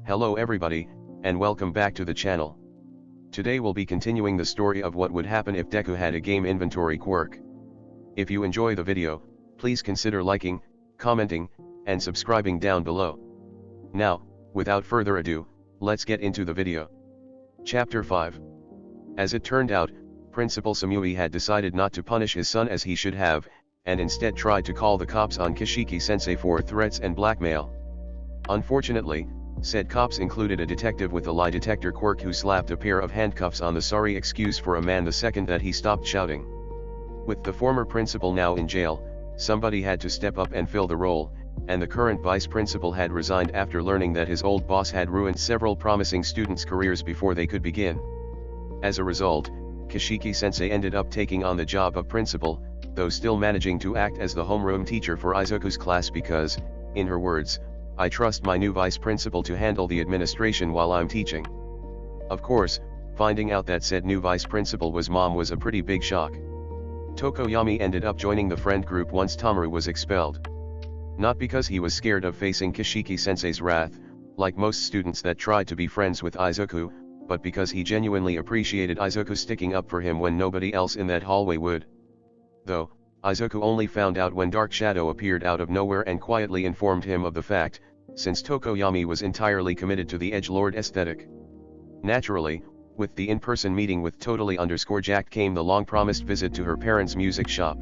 Hello everybody, and welcome back to the channel. Today we'll be continuing the story of what would happen if Deku had a game inventory quirk. If you enjoy the video, please consider liking, commenting, and subscribing down below. Now, without further ado, let's get into the video. Chapter 5. As it turned out, Principal Samui had decided not to punish his son as he should have, and instead tried to call the cops on Kishiki-sensei for threats and blackmail. Unfortunately, said cops included a detective with a lie detector quirk who slapped a pair of handcuffs on the sorry excuse for a man the second that he stopped shouting. With the former principal now in jail, somebody had to step up and fill the role, and the current vice principal had resigned after learning that his old boss had ruined several promising students' careers before they could begin. As a result, Kishiki-sensei ended up taking on the job of principal, though still managing to act as the homeroom teacher for Izuku's class because, in her words, "I trust my new vice principal to handle the administration while I'm teaching." Of course, finding out that said new vice principal was mom was a pretty big shock. Tokoyami ended up joining the friend group once Tamaru was expelled. Not because he was scared of facing Kishiki-sensei's wrath, like most students that tried to be friends with Izuku, but because he genuinely appreciated Izuku sticking up for him when nobody else in that hallway would. Though, Izuku only found out when Dark Shadow appeared out of nowhere and quietly informed him of the fact, since Tokoyami was entirely committed to the edgelord aesthetic. Naturally, with the in-person meeting with Totally_Jacked came the long-promised visit to her parents' music shop.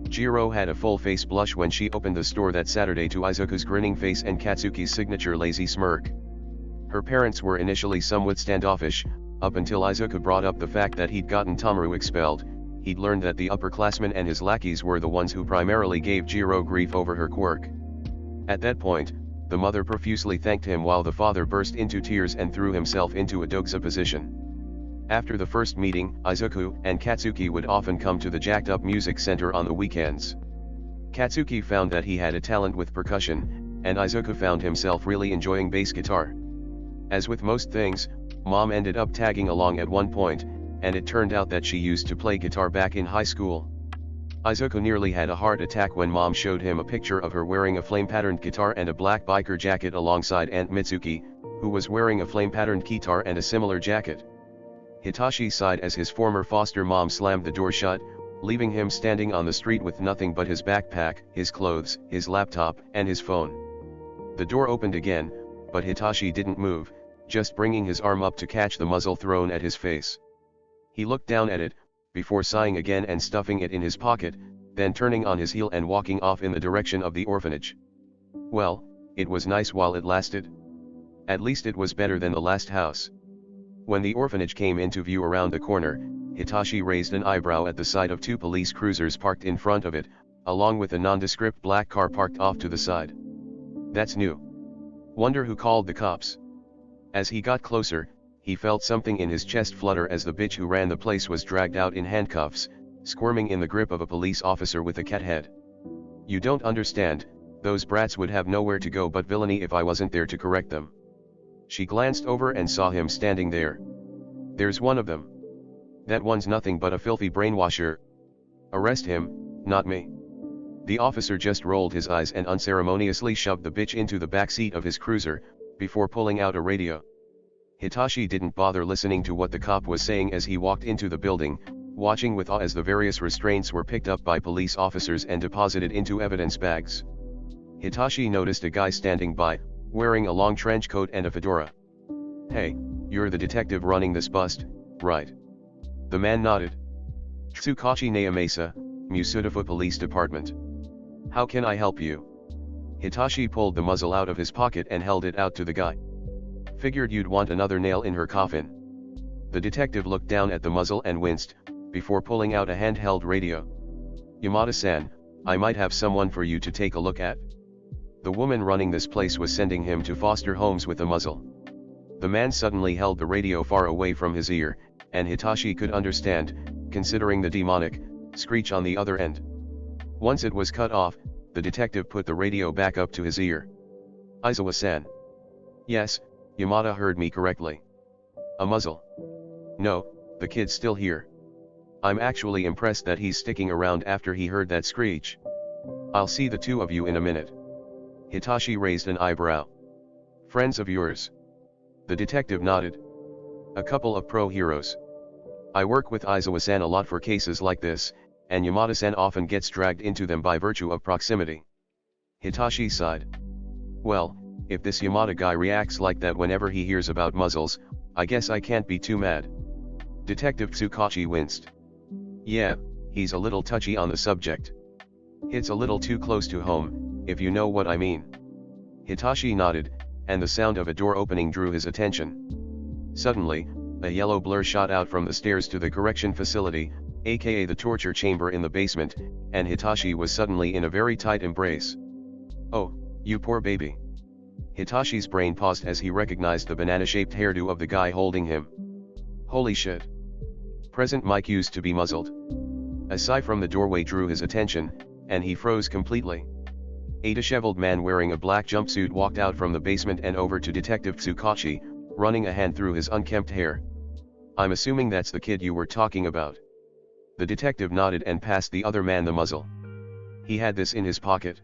Jiro had a full-face blush when she opened the store that Saturday to Izuku's grinning face and Katsuki's signature lazy smirk. Her parents were initially somewhat standoffish, up until Izuku brought up the fact that he'd gotten Tamaru expelled. He'd learned that the upperclassmen and his lackeys were the ones who primarily gave Jiro grief over her quirk. At that point, the mother profusely thanked him while the father burst into tears and threw himself into a doxa position. After the first meeting, Izuku and Katsuki would often come to the Jacked Up Music Center on the weekends. Katsuki found that he had a talent with percussion, and Izuku found himself really enjoying bass guitar. As with most things, mom ended up tagging along at one point, and it turned out that she used to play guitar back in high school. Izuku nearly had a heart attack when mom showed him a picture of her wearing a flame-patterned guitar and a black biker jacket alongside Aunt Mitsuki, who was wearing a flame-patterned guitar and a similar jacket. Hitashi sighed as his former foster mom slammed the door shut, leaving him standing on the street with nothing but his backpack, his clothes, his laptop, and his phone. The door opened again, but Hitashi didn't move, just bringing his arm up to catch the muzzle thrown at his face. He looked down at it, before sighing again and stuffing it in his pocket, then turning on his heel and walking off in the direction of the orphanage. Well, it was nice while it lasted. At least it was better than the last house. When the orphanage came into view around the corner, Hitashi raised an eyebrow at the sight of two police cruisers parked in front of it, along with a nondescript black car parked off to the side. That's new. Wonder who called the cops. As he got closer, he felt something in his chest flutter as the bitch who ran the place was dragged out in handcuffs, squirming in the grip of a police officer with a cat head. You don't understand, those brats would have nowhere to go but villainy if I wasn't there to correct them. She glanced over and saw him standing there. There's one of them. That one's nothing but a filthy brainwasher. Arrest him, not me. The officer just rolled his eyes and unceremoniously shoved the bitch into the back seat of his cruiser, before pulling out a radio. Hitashi didn't bother listening to what the cop was saying as he walked into the building, watching with awe as the various restraints were picked up by police officers and deposited into evidence bags. Hitashi noticed a guy standing by, wearing a long trench coat and a fedora. Hey, you're the detective running this bust, right? The man nodded. Tsukachi Naomasa, Musudafu Police Department. How can I help you? Hitashi pulled the muzzle out of his pocket and held it out to the guy. Figured you'd want another nail in her coffin. The detective looked down at the muzzle and winced, before pulling out a handheld radio. Yamada-san, I might have someone for you to take a look at. The woman running this place was sending him to foster homes with a muzzle. The man suddenly held the radio far away from his ear, and Hitashi could understand, considering the demonic screech on the other end. Once it was cut off, the detective put the radio back up to his ear. Izawa-san. Yes, Yamada heard me correctly. A muzzle. No, the kid's still here. I'm actually impressed that he's sticking around after he heard that screech. I'll see the two of you in a minute. Hitashi raised an eyebrow. Friends of yours? The detective nodded. A couple of pro heroes. I work with Aizawa-san a lot for cases like this, and Yamada-san often gets dragged into them by virtue of proximity. Hitashi sighed. Well, if this Yamada guy reacts like that whenever he hears about muzzles, I guess I can't be too mad. Detective Tsukachi winced. Yeah, he's a little touchy on the subject. It's a little too close to home, if you know what I mean. Hitashi nodded, and the sound of a door opening drew his attention. Suddenly, a yellow blur shot out from the stairs to the correction facility, aka the torture chamber in the basement, and Hitashi was suddenly in a very tight embrace. Oh, you poor baby. Hitashi's brain paused as he recognized the banana-shaped hairdo of the guy holding him. Holy shit. Present Mike used to be muzzled. A sigh from the doorway drew his attention, and he froze completely. A disheveled man wearing a black jumpsuit walked out from the basement and over to Detective Tsukachi, running a hand through his unkempt hair. I'm assuming that's the kid you were talking about. The detective nodded and passed the other man the muzzle. He had this in his pocket.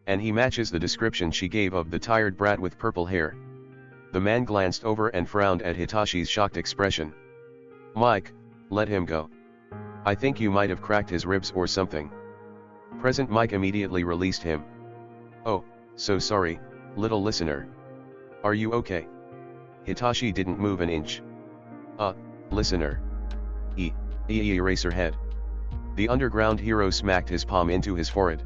And he matches the description she gave of the tired brat with purple hair. The man glanced over and frowned at Hitashi's shocked expression. Mike, let him go. I think you might have cracked his ribs or something. Present Mike immediately released him. Oh, so sorry, little listener. Are you okay? Hitachi didn't move an inch. Listener. Eraserhead. The underground hero smacked his palm into his forehead.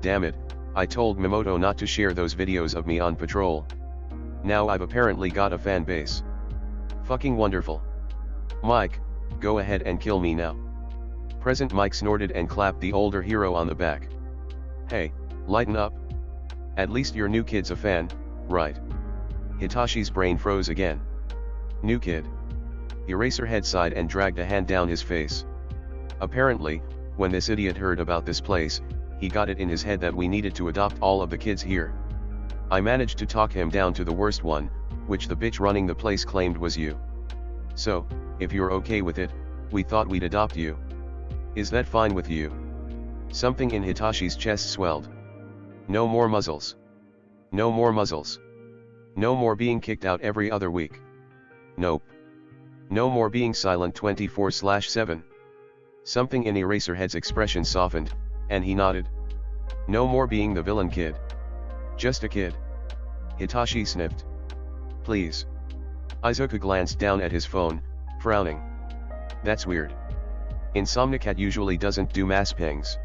Damn it, I told Mimoto not to share those videos of me on patrol. Now I've apparently got a fan base. Fucking wonderful. Mike, go ahead and kill me now. Present Mike snorted and clapped the older hero on the back. Hey, lighten up. At least your new kid's a fan, right? Hitashi's brain froze again. New kid. Eraserhead sighed and dragged a hand down his face. Apparently, when this idiot heard about this place, he got it in his head that we needed to adopt all of the kids here. I managed to talk him down to the worst one, which the bitch running the place claimed was you. So, if you're okay with it, we thought we'd adopt you. Is that fine with you? Something in Hitashi's chest swelled. No more muzzles. No more muzzles. No more being kicked out every other week. Nope. No more being silent 24/7. Something in Eraserhead's expression softened, and he nodded. No more being the villain kid. Just a kid. Hitachi sniffed. Please. Izuku glanced down at his phone, frowning. That's weird. Insomnicat usually doesn't do mass pings.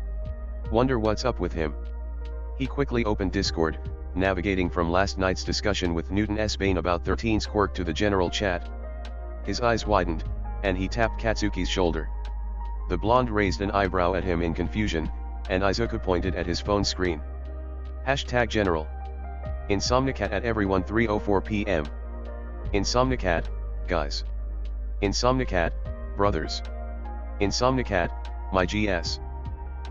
Wonder what's up with him. He quickly opened Discord, navigating from last night's discussion with Newton S. Bain about 13's Quirk to the general chat. His eyes widened, and he tapped Katsuki's shoulder. The blonde raised an eyebrow at him in confusion, and Izuku pointed at his phone screen. Hashtag general. Insomnicat at everyone 3:04 p.m. Insomnicat, guys. Insomnicat, brothers. Insomnicat, my GS.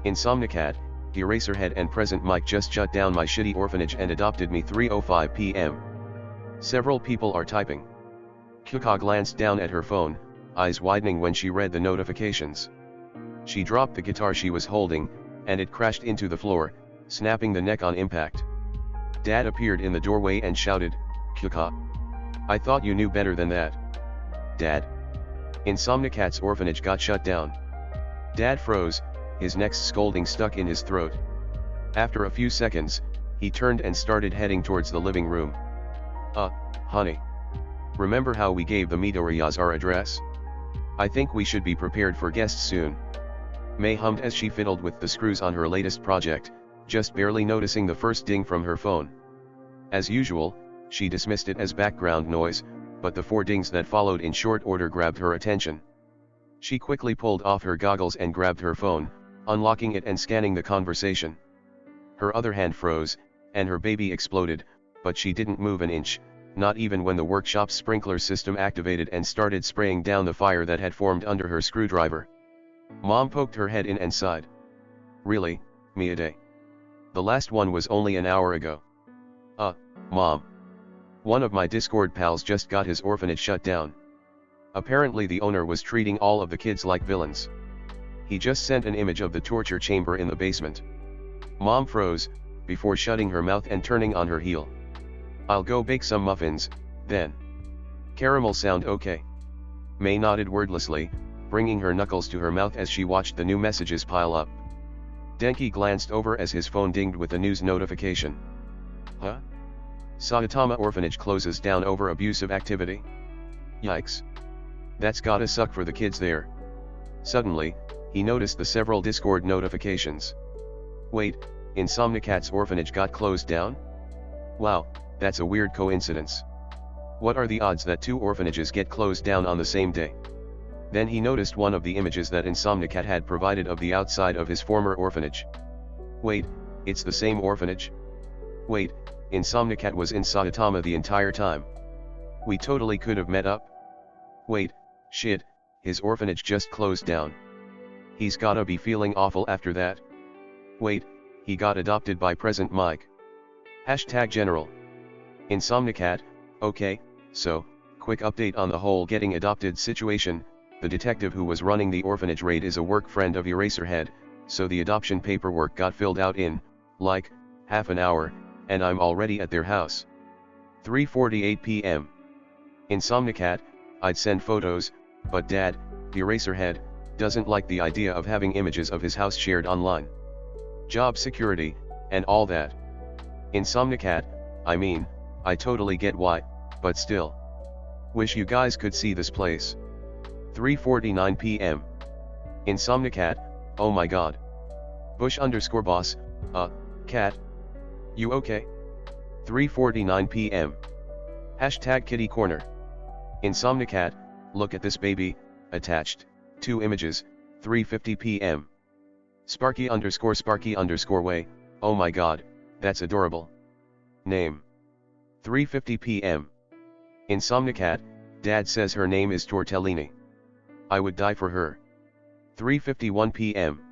Insomnicat, Eraserhead and Present Mike just shut down my shitty orphanage and adopted me 3:05 p.m. Several people are typing. Kyuka glanced down at her phone, eyes widening when she read the notifications. She dropped the guitar she was holding, and it crashed into the floor, snapping the neck on impact. Dad appeared in the doorway and shouted, Kyuka. I thought you knew better than that. Dad? Insomnicat's orphanage got shut down. Dad froze, his next scolding stuck in his throat. After a few seconds, he turned and started heading towards the living room. Honey. Remember how we gave the Midoriyas our address? I think we should be prepared for guests soon. May hummed as she fiddled with the screws on her latest project, just barely noticing the first ding from her phone. As usual, she dismissed it as background noise, but the 4 dings that followed in short order grabbed her attention. She quickly pulled off her goggles and grabbed her phone, unlocking it and scanning the conversation. Her other hand froze, and her baby exploded, but she didn't move an inch, not even when the workshop's sprinkler system activated and started spraying down the fire that had formed under her screwdriver. Mom poked her head in and sighed. Really, Miyade? The last one was only an hour ago. Mom. One of my Discord pals just got his orphanage shut down. Apparently the owner was treating all of the kids like villains. He just sent an image of the torture chamber in the basement. Mom froze, before shutting her mouth and turning on her heel. I'll go bake some muffins, then. Caramel sound okay? May nodded wordlessly, bringing her knuckles to her mouth as she watched the new messages pile up. Denki glanced over as his phone dinged with a news notification. Huh? Saitama orphanage closes down over abusive activity? Yikes. That's gotta suck for the kids there. Suddenly, he noticed the several Discord notifications. Wait, Insomnicat's orphanage got closed down? Wow, that's a weird coincidence. What are the odds that two orphanages get closed down on the same day? Then he noticed one of the images that Insomnicat had provided of the outside of his former orphanage. Wait, it's the same orphanage? Wait, Insomnicat was in Saitama the entire time. We totally could have met up. Wait, shit, his orphanage just closed down. He's gotta be feeling awful after that. Wait, he got adopted by Present Mike. #General. Insomnicat, okay, so, quick update on the whole getting adopted situation. The detective who was running the orphanage raid is a work friend of Eraserhead, so the adoption paperwork got filled out in, like, half an hour, and I'm already at their house. 3:48 p.m. Insomnicat, I'd send photos, but Dad, Eraserhead, doesn't like the idea of having images of his house shared online. Job security, and all that. Insomnicat, I mean, I totally get why, but still. Wish you guys could see this place. 3:49 p.m. Insomnicat, oh my god. Bush_boss, cat. You okay? 3:49 p.m. #kitty corner. Insomnicat, look at this baby, attached, 2 images, 3:50 p.m. Sparky_way, oh my god, that's adorable. Name. 3:50 p.m. Insomnicat, Dad says her name is Tortellini. I would die for her. 3:51 p.m.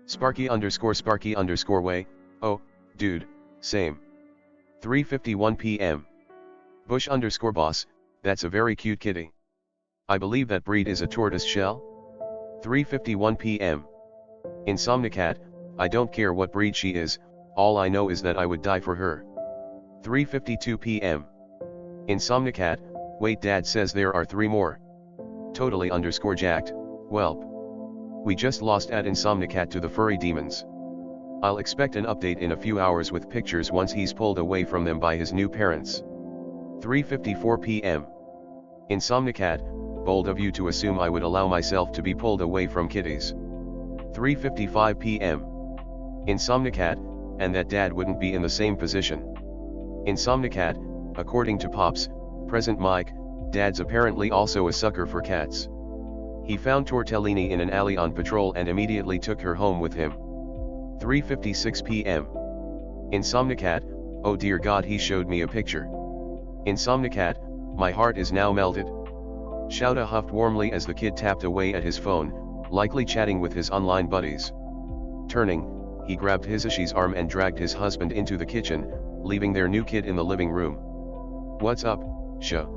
Sparky_way, oh, dude, same. 3:51 p.m. Bush_boss, that's a very cute kitty. I believe that breed is a tortoise shell. 3:51 p.m. Insomnicat, I don't care what breed she is, all I know is that I would die for her. 3:52 p.m. Insomnicat, wait, Dad says there are 3 more. Totally_jacked, whelp. We just lost at Insomnicat to the furry demons. I'll expect an update in a few hours with pictures once he's pulled away from them by his new parents. 3:54 p.m. Insomnicat, bold of you to assume I would allow myself to be pulled away from kitties. 3:55 p.m. Insomnicat, and that Dad wouldn't be in the same position. Insomnicat, according to Pops, Present Mike, Dad's apparently also a sucker for cats. He found Tortellini in an alley on patrol and immediately took her home with him. 3:56 p.m. Insomnicat, oh dear God, he showed me a picture. Insomnicat, my heart is now melted. Shouta huffed warmly as the kid tapped away at his phone, likely chatting with his online buddies. Turning, he grabbed Hisashi's arm and dragged his husband into the kitchen, leaving their new kid in the living room. What's up, Sho?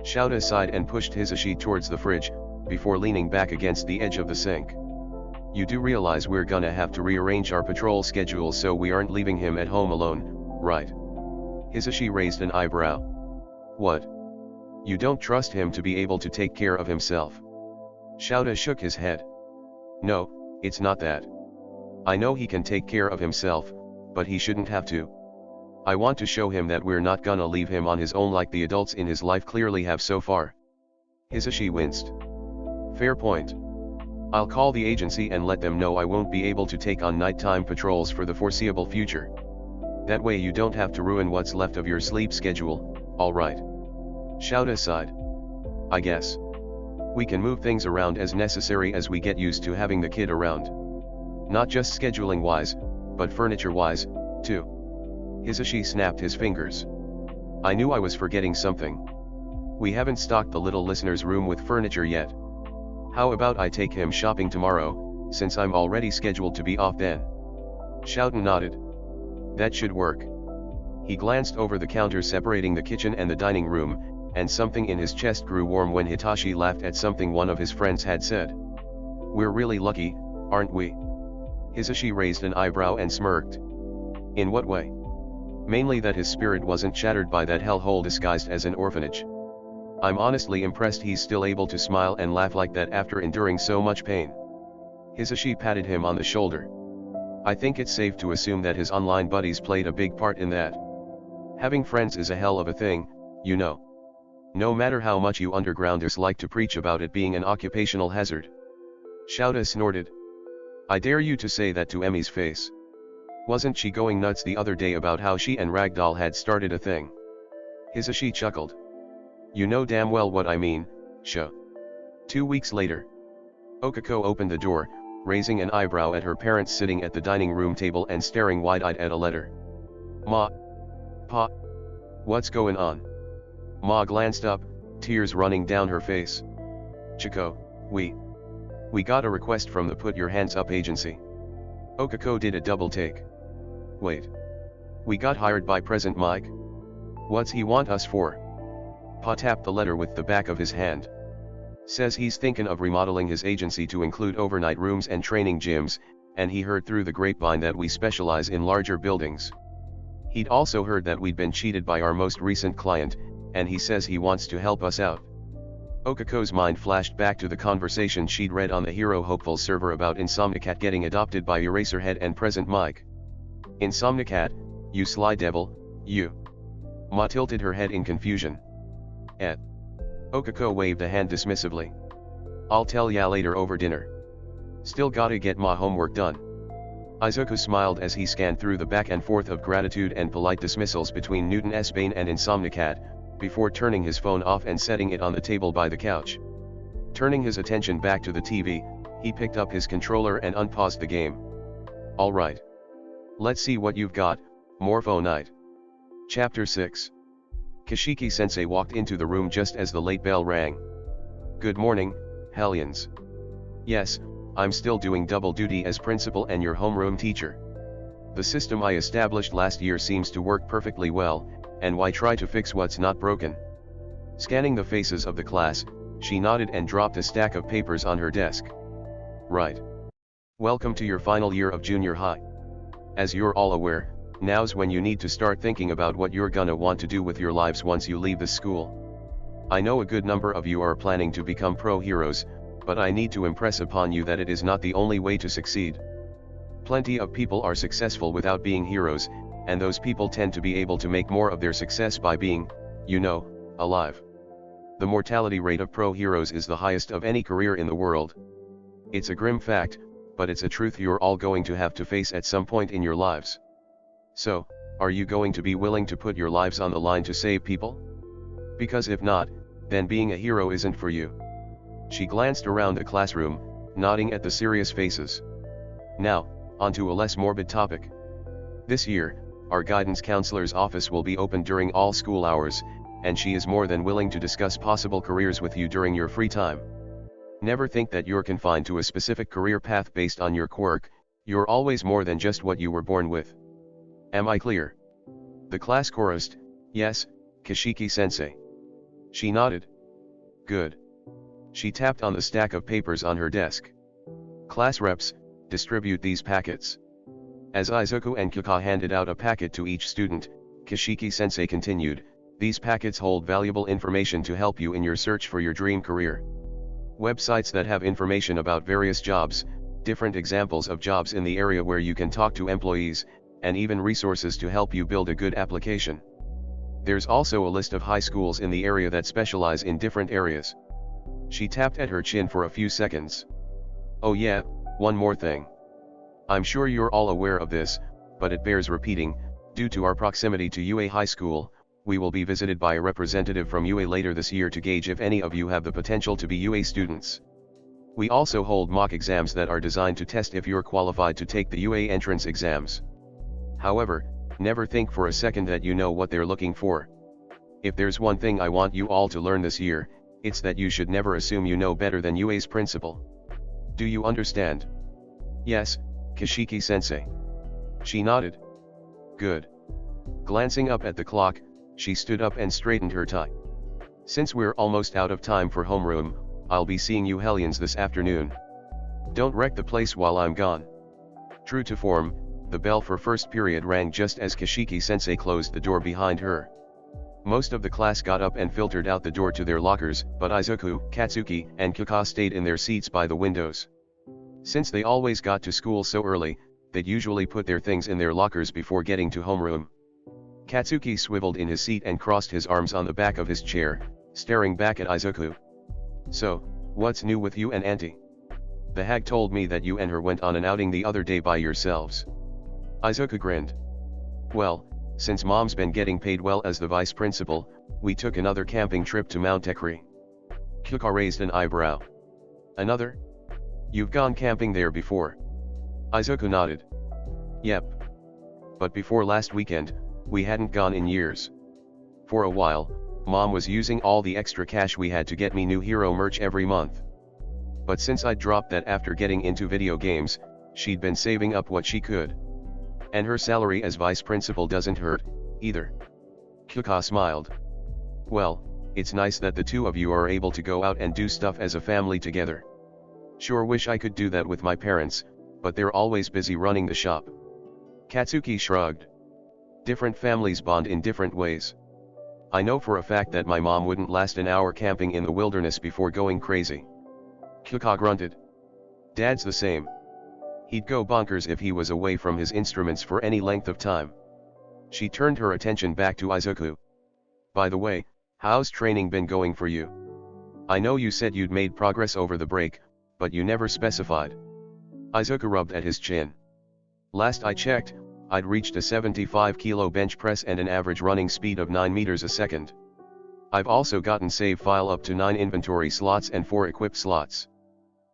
Shouta sighed and pushed Hisashi towards the fridge, before leaning back against the edge of the sink. You do realize we're gonna have to rearrange our patrol schedule so we aren't leaving him at home alone, right? Hisashi raised an eyebrow. What? You don't trust him to be able to take care of himself? Shouta shook his head. No, it's not that. I know he can take care of himself, but he shouldn't have to. I want to show him that we're not gonna leave him on his own like the adults in his life clearly have so far. Hisashi winced. Fair point. I'll call the agency and let them know I won't be able to take on nighttime patrols for the foreseeable future. That way you don't have to ruin what's left of your sleep schedule, alright. Shouta sighed. I guess. We can move things around as necessary as we get used to having the kid around. Not just scheduling wise, but furniture wise, too. Hisashi snapped his fingers. I knew I was forgetting something. We haven't stocked the little listener's room with furniture yet. How about I take him shopping tomorrow, since I'm already scheduled to be off then? Shouta nodded. That should work. He glanced over the counter separating the kitchen and the dining room, and something in his chest grew warm when Hitachi laughed at something one of his friends had said. We're really lucky, aren't we? Hisashi raised an eyebrow and smirked. In what way? Mainly that his spirit wasn't shattered by that hellhole disguised as an orphanage. I'm honestly impressed he's still able to smile and laugh like that after enduring so much pain. Hitashi patted him on the shoulder. I think it's safe to assume that his online buddies played a big part in that. Having friends is a hell of a thing, you know. No matter how much you undergrounders like to preach about it being an occupational hazard. Shouta snorted. I dare you to say that to Emmy's face. Wasn't she going nuts the other day about how she and Ragdoll had started a thing? Hitashi chuckled. You know damn well what I mean, Sha. 2 weeks later. Okako opened the door, raising an eyebrow at her parents sitting at the dining room table and staring wide-eyed at a letter. Ma. Pa. What's going on? Ma glanced up, tears running down her face. Chico, we got a request from the Put Your Hands Up agency. Okako did a double take. Wait. We got hired by President Mike? What's he want us for? Pa tapped the letter with the back of his hand. Says he's thinking of remodeling his agency to include overnight rooms and training gyms, and he heard through the grapevine that we specialize in larger buildings. He'd also heard that we'd been cheated by our most recent client, and he says he wants to help us out. Okako's mind flashed back to the conversation she'd read on the Hero Hopeful server about Insomnicat getting adopted by Eraserhead and Present Mike. Insomnicat, you sly devil, you. Ma tilted her head in confusion. Okako waved a hand dismissively. I'll tell ya later over dinner. Still gotta get my homework done. Izuku smiled as he scanned through the back and forth of gratitude and polite dismissals between Newton S. Bain and Insomnicat, before turning his phone off and setting it on the table by the couch. Turning his attention back to the TV, he picked up his controller and unpaused the game. Alright. Let's see what you've got, Morpho Knight. Chapter 6. Kashiki-sensei walked into the room just as the late bell rang. Good morning, Hellions. Yes, I'm still doing double duty as principal and your homeroom teacher. The system I established last year seems to work perfectly well, and why try to fix what's not broken? Scanning the faces of the class, she nodded and dropped a stack of papers on her desk. Right. Welcome to your final year of junior high. As you're all aware, now's when you need to start thinking about what you're gonna want to do with your lives once you leave the school. I know a good number of you are planning to become pro heroes, but I need to impress upon you that it is not the only way to succeed. Plenty of people are successful without being heroes, and those people tend to be able to make more of their success by being, you know, alive. The mortality rate of pro heroes is the highest of any career in the world. It's a grim fact, but it's a truth you're all going to have to face at some point in your lives. So, are you going to be willing to put your lives on the line to save people? Because if not, then being a hero isn't for you. She glanced around the classroom, nodding at the serious faces. Now, onto a less morbid topic. This year, our guidance counselor's office will be open during all school hours, and she is more than willing to discuss possible careers with you during your free time. Never think that you're confined to a specific career path based on your quirk, you're always more than just what you were born with. Am I clear? The class chorused, yes, Kashiki-sensei. She nodded. Good. She tapped on the stack of papers on her desk. Class reps, distribute these packets. As Izuku and Kyuka handed out a packet to each student, Kashiki-sensei continued, these packets hold valuable information to help you in your search for your dream career. Websites that have information about various jobs, different examples of jobs in the area where you can talk to employees, and even resources to help you build a good application. There's also a list of high schools in the area that specialize in different areas. She tapped at her chin for a few seconds. Oh yeah, one more thing. I'm sure you're all aware of this, but it bears repeating, due to our proximity to UA High School, we will be visited by a representative from UA later this year to gauge if any of you have the potential to be UA students. We also hold mock exams that are designed to test if you're qualified to take the UA entrance exams. However, never think for a second that you know what they're looking for. If there's one thing I want you all to learn this year, it's that you should never assume you know better than UA's principal. Do you understand? Yes, Kashiki-sensei. She nodded. Good. Glancing up at the clock, she stood up and straightened her tie. Since we're almost out of time for homeroom, I'll be seeing you Hellions this afternoon. Don't wreck the place while I'm gone. True to form, the bell for first period rang just as Kashiki-sensei closed the door behind her. Most of the class got up and filtered out the door to their lockers, but Izuku, Katsuki, and Kyuka stayed in their seats by the windows. Since they always got to school so early, they'd usually put their things in their lockers before getting to homeroom. Katsuki swiveled in his seat and crossed his arms on the back of his chair, staring back at Izuku. "So, what's new with you and Auntie? The hag told me that you and her went on an outing the other day by yourselves." Izuku grinned. "Well, since Mom's been getting paid well as the vice principal, we took another camping trip to Mount Tekri." Kyuka raised an eyebrow. "Another? You've gone camping there before?" Izuku nodded. "Yep. But before last weekend, we hadn't gone in years. For a while, Mom was using all the extra cash we had to get me new hero merch every month. But since I'd dropped that after getting into video games, she'd been saving up what she could. And her salary as vice principal doesn't hurt, either." Kyuka smiled. "Well, it's nice that the two of you are able to go out and do stuff as a family together. Sure wish I could do that with my parents, but they're always busy running the shop." Katsuki shrugged. "Different families bond in different ways. I know for a fact that my mom wouldn't last an hour camping in the wilderness before going crazy." Kyuka grunted. "Dad's the same. He'd go bonkers if he was away from his instruments for any length of time." She turned her attention back to Izuku. "By the way, how's training been going for you? I know you said you'd made progress over the break, but you never specified." Izuku rubbed at his chin. "Last I checked, I'd reached a 75-kilo bench press and an average running speed of 9 meters a second. I've also gotten save file up to 9 inventory slots and 4 equip slots.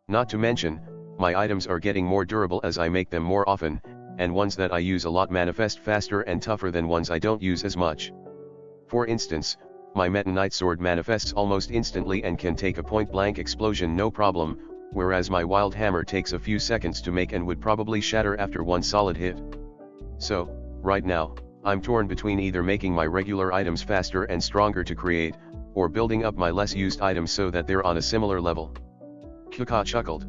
Not to mention, my items are getting more durable as I make them more often, and ones that I use a lot manifest faster and tougher than ones I don't use as much. For instance, my Meta Knight sword manifests almost instantly and can take a point-blank explosion no problem, whereas my wild hammer takes a few seconds to make and would probably shatter after one solid hit. So, right now, I'm torn between either making my regular items faster and stronger to create, or building up my less used items so that they're on a similar level." Kyuka chuckled.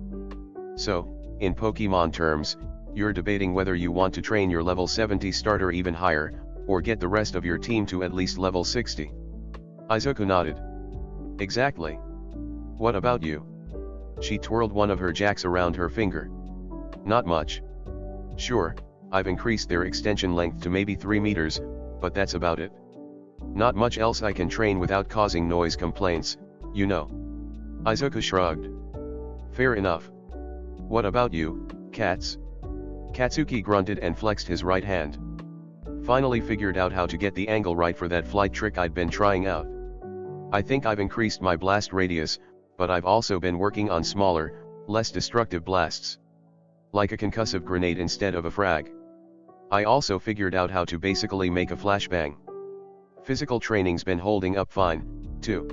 "So, in Pokemon terms, you're debating whether you want to train your level 70 starter even higher, or get the rest of your team to at least level 60. Izuku nodded. "Exactly. What about you?" She twirled one of her jacks around her finger. "Not much. Sure, I've increased their extension length to maybe 3 meters, but that's about it. Not much else I can train without causing noise complaints, you know." Izuku shrugged. "Fair enough. What about you, Kats?" Katsuki grunted and flexed his right hand. "Finally figured out how to get the angle right for that flight trick I'd been trying out. I think I've increased my blast radius, but I've also been working on smaller, less destructive blasts. Like a concussive grenade instead of a frag. I also figured out how to basically make a flashbang. Physical training's been holding up fine, too.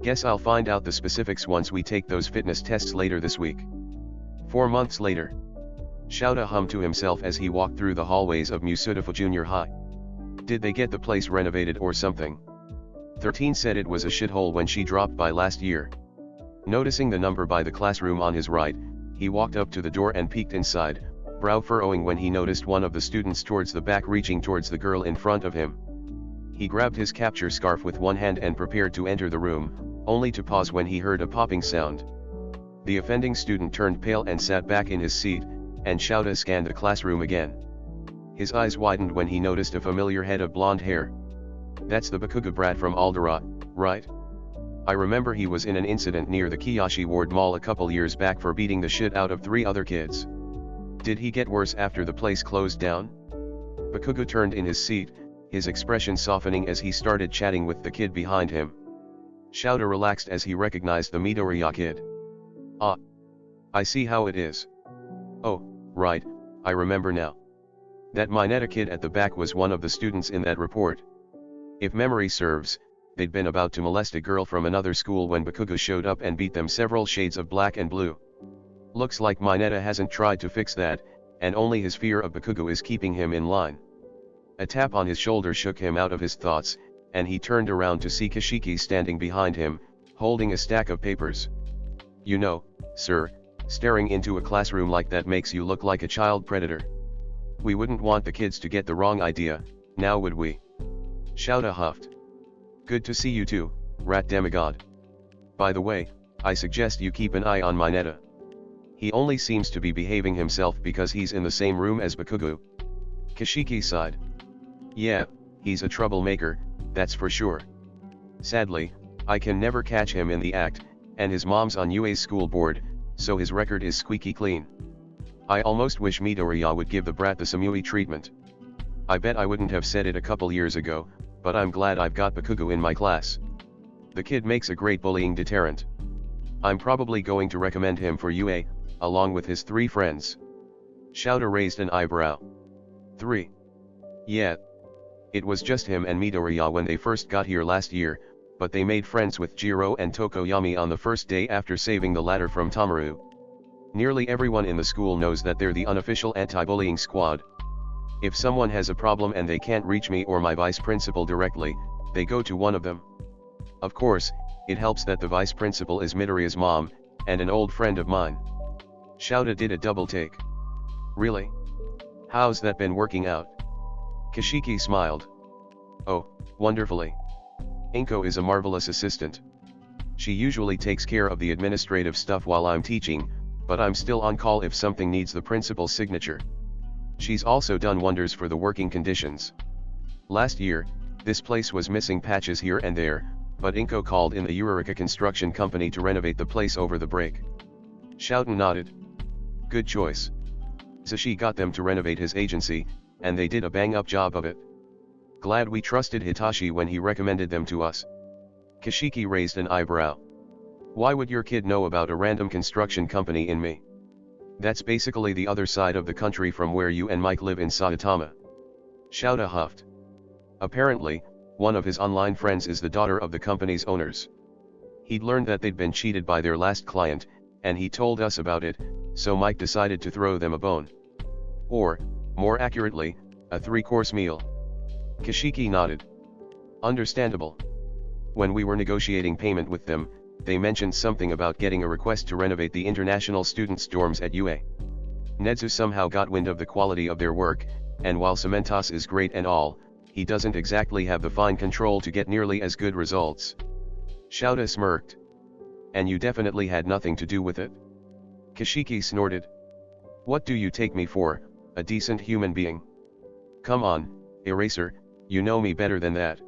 Guess I'll find out the specifics once we take those fitness tests later this week." 4 months later. Shouta hummed to himself as he walked through the hallways of Musudafu Junior High. Did they get the place renovated or something? 13 said it was a shithole when she dropped by last year. Noticing the number by the classroom on his right, he walked up to the door and peeked inside, brow furrowing when he noticed one of the students towards the back reaching towards the girl in front of him. He grabbed his capture scarf with one hand and prepared to enter the room, only to pause when he heard a popping sound. The offending student turned pale and sat back in his seat, and Shouta scanned the classroom again. His eyes widened when he noticed a familiar head of blonde hair. "That's the Bakuga brat from Alderot, right? I remember he was in an incident near the Kiyoshi Ward Mall a couple years back for beating the shit out of 3 other kids. Did he get worse after the place closed down?" Bakuga turned in his seat, his expression softening as he started chatting with the kid behind him. Shouta relaxed as he recognized the Midoriya kid. "Ah. I see how it is. Oh, right, I remember now. That Mineta kid at the back was one of the students in that report. If memory serves, they'd been about to molest a girl from another school when Bakuga showed up and beat them several shades of black and blue. Looks like Mineta hasn't tried to fix that, and only his fear of Bakuga is keeping him in line." A tap on his shoulder shook him out of his thoughts, and he turned around to see Kashiki standing behind him, holding a stack of papers. "You know, sir, staring into a classroom like that makes you look like a child predator. We wouldn't want the kids to get the wrong idea, now would we?" Shouta huffed. Good to see you too, rat demigod. By the way, I suggest you keep an eye on Mineta. He only seems to be behaving himself because he's in the same room as Bakugo. Kashiki sighed. Yeah, he's a troublemaker, that's for sure. Sadly, I can never catch him in the act, and his mom's on UA's school board, so his record is squeaky clean. I almost wish Midoriya would give the brat the Samui treatment. I bet I wouldn't have said it a couple years ago, but I'm glad I've got Bakugo in my class. The kid makes a great bullying deterrent. I'm probably going to recommend him for UA, along with his 3 friends. Shouta raised an eyebrow. 3. Yeah. It was just him and Midoriya when they first got here last year, but they made friends with Jiro and Tokoyami on the first day after saving the latter from Tamaru. Nearly everyone in the school knows that they're the unofficial anti-bullying squad. If someone has a problem and they can't reach me or my vice principal directly, they go to one of them. Of course, it helps that the vice principal is Midoriya's mom, and an old friend of mine. Shouta did a double take. Really? How's that been working out? Kashiki smiled. Oh, wonderfully. Inko is a marvelous assistant. She usually takes care of the administrative stuff while I'm teaching, but I'm still on call if something needs the principal's signature. She's also done wonders for the working conditions. Last year, this place was missing patches here and there, but Inko called in the Eureka construction company to renovate the place over the break. Shouten nodded. Good choice. Sashi got them to renovate his agency, and they did a bang-up job of it. Glad we trusted Hitashi when he recommended them to us. Kashiki raised an eyebrow. Why would your kid know about a random construction company in me? That's basically the other side of the country from where you and Mike live in Saitama. Shouta huffed. Apparently, one of his online friends is the daughter of the company's owners. He'd learned that they'd been cheated by their last client, and he told us about it, so Mike decided to throw them a bone. Or, more accurately, a 3-course meal. Kashiki nodded. Understandable. When we were negotiating payment with them, they mentioned something about getting a request to renovate the international students' dorms at UA. Nedzu somehow got wind of the quality of their work, and while Cementos is great and all, he doesn't exactly have the fine control to get nearly as good results. Shouta smirked. And you definitely had nothing to do with it? Kashiki snorted. What do you take me for, a decent human being? Come on, Eraser, you know me better than that.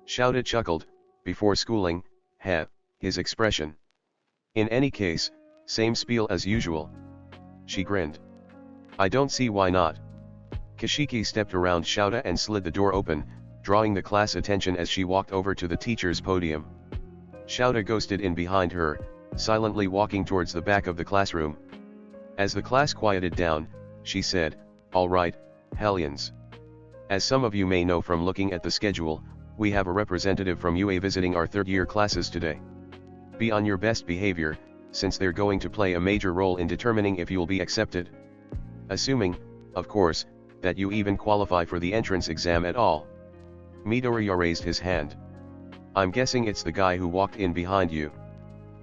Shouta chuckled, before schooling, his expression. In any case, same spiel as usual. She grinned. I don't see why not. Kashiki stepped around Shouta and slid the door open, drawing the class attention as she walked over to the teacher's podium. Shouta ghosted in behind her, silently walking towards the back of the classroom. As the class quieted down, she said, All right, Hellions. As some of you may know from looking at the schedule, we have a representative from UA visiting our third-year classes today. Be on your best behavior, since they're going to play a major role in determining if you'll be accepted. Assuming, of course, that you even qualify for the entrance exam at all. Midoriya raised his hand. I'm guessing it's the guy who walked in behind you.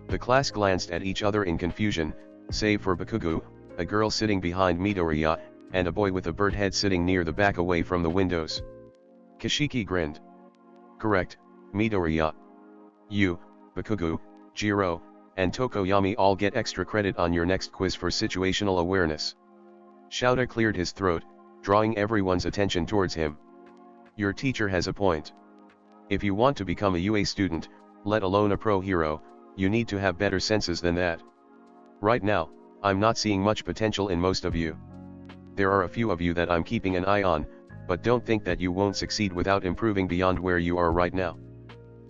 The class glanced at each other in confusion, save for Bakugo, a girl sitting behind Midoriya, and a boy with a bird head sitting near the back away from the windows. Kashiki grinned. Correct, Midoriya. You, Bakugo, Jiro, and Tokoyami all get extra credit on your next quiz for situational awareness. Shouta cleared his throat, drawing everyone's attention towards him. Your teacher has a point. If you want to become a UA student, let alone a pro hero, you need to have better senses than that. Right now, I'm not seeing much potential in most of you. There are a few of you that I'm keeping an eye on, but don't think that you won't succeed without improving beyond where you are right now.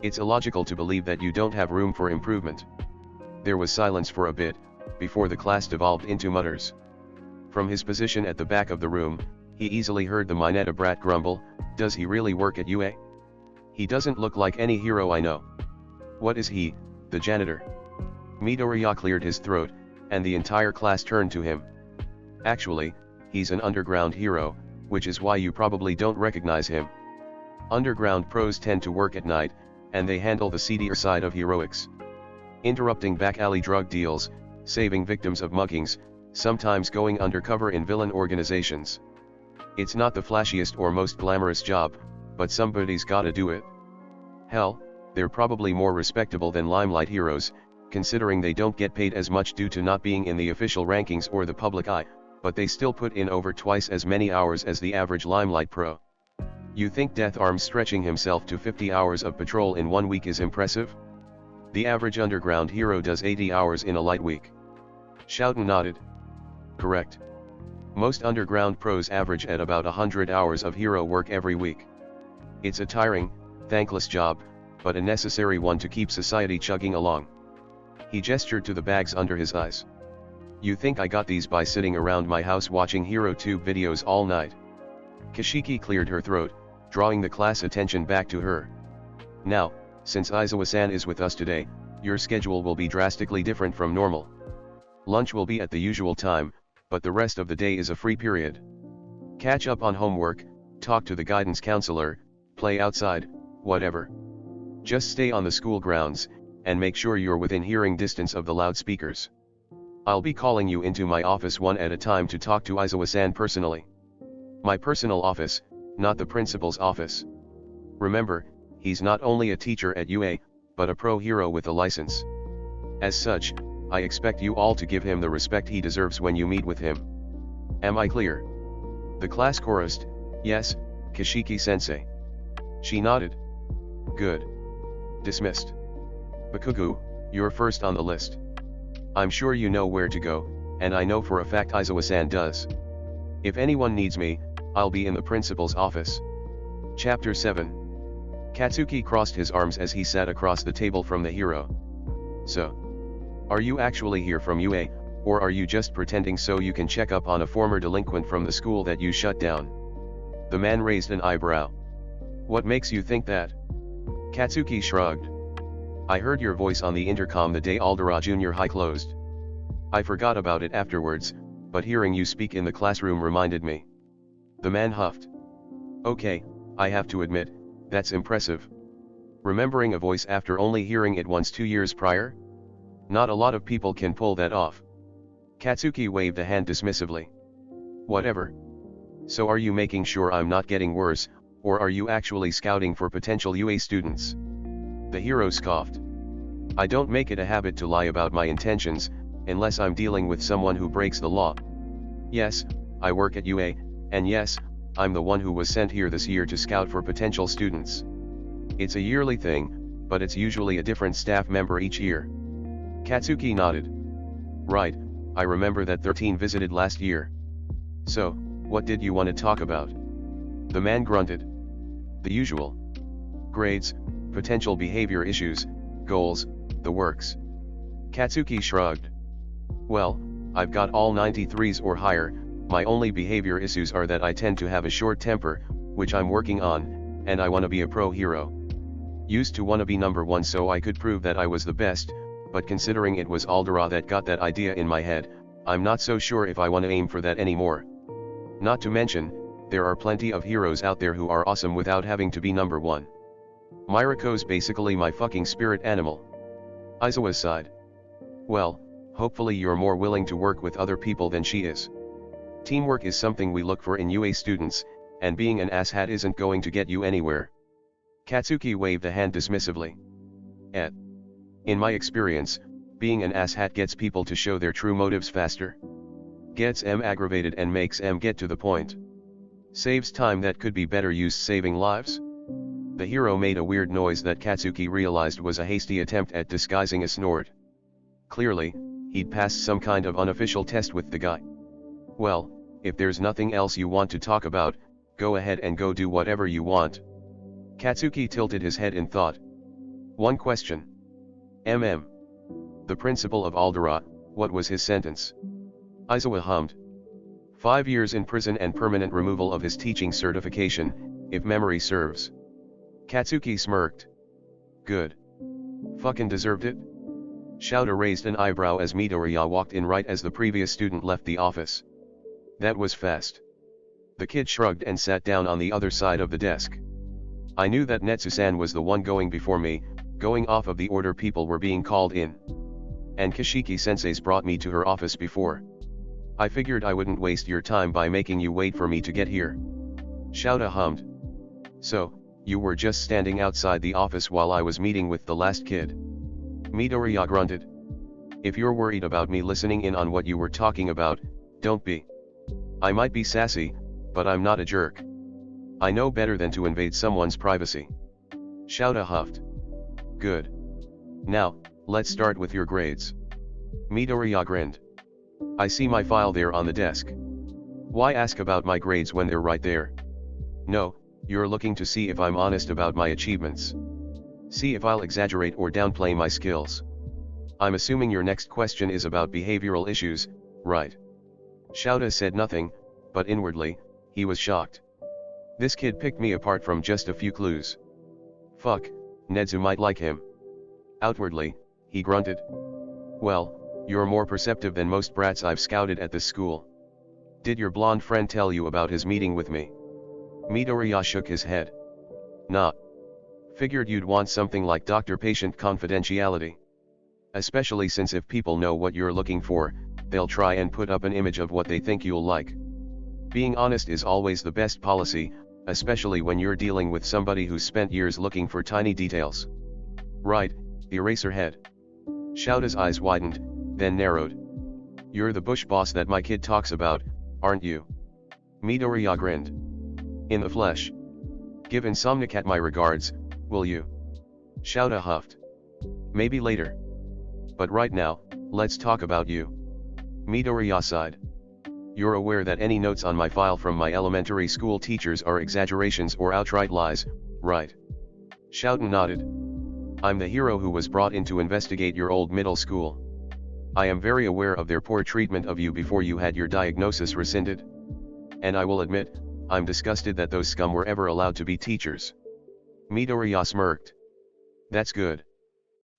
It's illogical to believe that you don't have room for improvement. There was silence for a bit, before the class devolved into mutters. From his position at the back of the room, he easily heard the Mineta brat grumble, does he really work at UA? He doesn't look like any hero I know. What is he, the janitor? Midoriya cleared his throat, and the entire class turned to him. Actually, he's an underground hero, which is why you probably don't recognize him. Underground pros tend to work at night, and they handle the seedier side of heroics. Interrupting back alley drug deals, saving victims of muggings, sometimes going undercover in villain organizations. It's not the flashiest or most glamorous job, but somebody's gotta do it. Hell, they're probably more respectable than Limelight heroes, considering they don't get paid as much due to not being in the official rankings or the public eye, but they still put in over twice as many hours as the average Limelight pro. You think Death Arms stretching himself to 50 hours of patrol in 1 week is impressive? The average underground hero does 80 hours in a light week. Shouten nodded. Correct. Most underground pros average at about 100 hours of hero work every week. It's a tiring, thankless job, but a necessary one to keep society chugging along. He gestured to the bags under his eyes. You think I got these by sitting around my house watching HeroTube videos all night? Kashiki cleared her throat, drawing the class attention back to her. Now, since Aizawa-san is with us today, your schedule will be drastically different from normal. Lunch will be at the usual time, but the rest of the day is a free period. Catch up on homework, talk to the guidance counselor, play outside, whatever. Just stay on the school grounds, and make sure you're within hearing distance of the loudspeakers. I'll be calling you into my office one at a time to talk to Aizawa-san personally. My personal office, not the principal's office. Remember, he's not only a teacher at UA, but a pro hero with a license. As such, I expect you all to give him the respect he deserves when you meet with him. Am I clear? The class chorused, yes, Kashiki-sensei. She nodded. Good. Dismissed. Bakugu, you're first on the list. I'm sure you know where to go, and I know for a fact Aizawa-san does. If anyone needs me, I'll be in the principal's office. Chapter 7. Katsuki crossed his arms as he sat across the table from the hero. So, are you actually here from UA, or are you just pretending so you can check up on a former delinquent from the school that you shut down? The man raised an eyebrow. What makes you think that? Katsuki shrugged. I heard your voice on the intercom the day Aldera Junior High closed. I forgot about it afterwards, but hearing you speak in the classroom reminded me. The man huffed. Okay, I have to admit, that's impressive. Remembering a voice after only hearing it once 2 years prior? Not a lot of people can pull that off. Katsuki waved a hand dismissively. Whatever. So are you making sure I'm not getting worse, or are you actually scouting for potential UA students? The hero scoffed. I don't make it a habit to lie about my intentions, unless I'm dealing with someone who breaks the law. Yes, I work at UA, and yes, I'm the one who was sent here this year to scout for potential students. It's a yearly thing, but it's usually a different staff member each year. Katsuki nodded. Right, I remember that 13 visited last year. So, what did you want to talk about? The man grunted. The usual. Grades, potential behavior issues, goals, the works. Katsuki shrugged. Well, I've got all 93s or higher. My only behavior issues are that I tend to have a short temper, which I'm working on, and I want to be a pro hero. Used to want to be number 1 so I could prove that I was the best, but considering it was Aldera that got that idea in my head, I'm not so sure if I want to aim for that anymore. Not to mention, there are plenty of heroes out there who are awesome without having to be number 1. Miruko's basically my fucking spirit animal. Aizawa sighed. Well, hopefully you're more willing to work with other people than she is. Teamwork is something we look for in UA students, and being an asshat isn't going to get you anywhere. Katsuki waved a hand dismissively. In my experience, being an asshat gets people to show their true motives faster. Gets them aggravated and makes them get to the point. Saves time that could be better used saving lives. The hero made a weird noise that Katsuki realized was a hasty attempt at disguising a snort. Clearly, he'd passed some kind of unofficial test with the guy. Well, if there's nothing else you want to talk about, go ahead and go do whatever you want. Katsuki tilted his head in thought. One question. The principal of Aldera, what was his sentence? Aizawa hummed. 5 years in prison and permanent removal of his teaching certification, if memory serves. Katsuki smirked. Good. Fucking deserved it? Shouta raised an eyebrow as Midoriya walked in right as the previous student left the office. That was fast. The kid shrugged and sat down on the other side of the desk. I knew that Netsu-san was the one going before me, going off of the order people were being called in. And Kashiki-sensei's brought me to her office before. I figured I wouldn't waste your time by making you wait for me to get here. Shouta hummed. So, You were just standing outside the office while I was meeting with the last kid. Midoriya grunted. If you're worried about me listening in on what you were talking about, don't be. I might be sassy, but I'm not a jerk. I know better than to invade someone's privacy. Shouta huffed. Good. Now, let's start with your grades. Midoriya grinned. I see my file there on the desk. Why ask about my grades when they're right there? No, you're looking to see if I'm honest about my achievements. See if I'll exaggerate or downplay my skills. I'm assuming your next question is about behavioral issues, right? Shouta said nothing, but inwardly, he was shocked. This kid picked me apart from just a few clues. Fuck, Nezu might like him. Outwardly, he grunted. Well, you're more perceptive than most brats I've scouted at this school. Did your blonde friend tell you about his meeting with me? Midoriya shook his head. Nah. Figured you'd want something like doctor-patient confidentiality. Especially since if people know what you're looking for, they'll try and put up an image of what they think you'll like. Being honest is always the best policy, especially when you're dealing with somebody who's spent years looking for tiny details. Right, Eraserhead. Shouta's eyes widened, then narrowed. You're the bush boss that my kid talks about, aren't you? Midoriya grinned. In the flesh. Give Insomnicat my regards, will you? Shouta huffed. Maybe later. But right now, let's talk about you. Midoriya sighed. You're aware that any notes on my file from my elementary school teachers are exaggerations or outright lies, right? Shouta nodded. I'm the hero who was brought in to investigate your old middle school. I am very aware of their poor treatment of you before you had your diagnosis rescinded. And I will admit, I'm disgusted that those scum were ever allowed to be teachers. Midoriya smirked. That's good.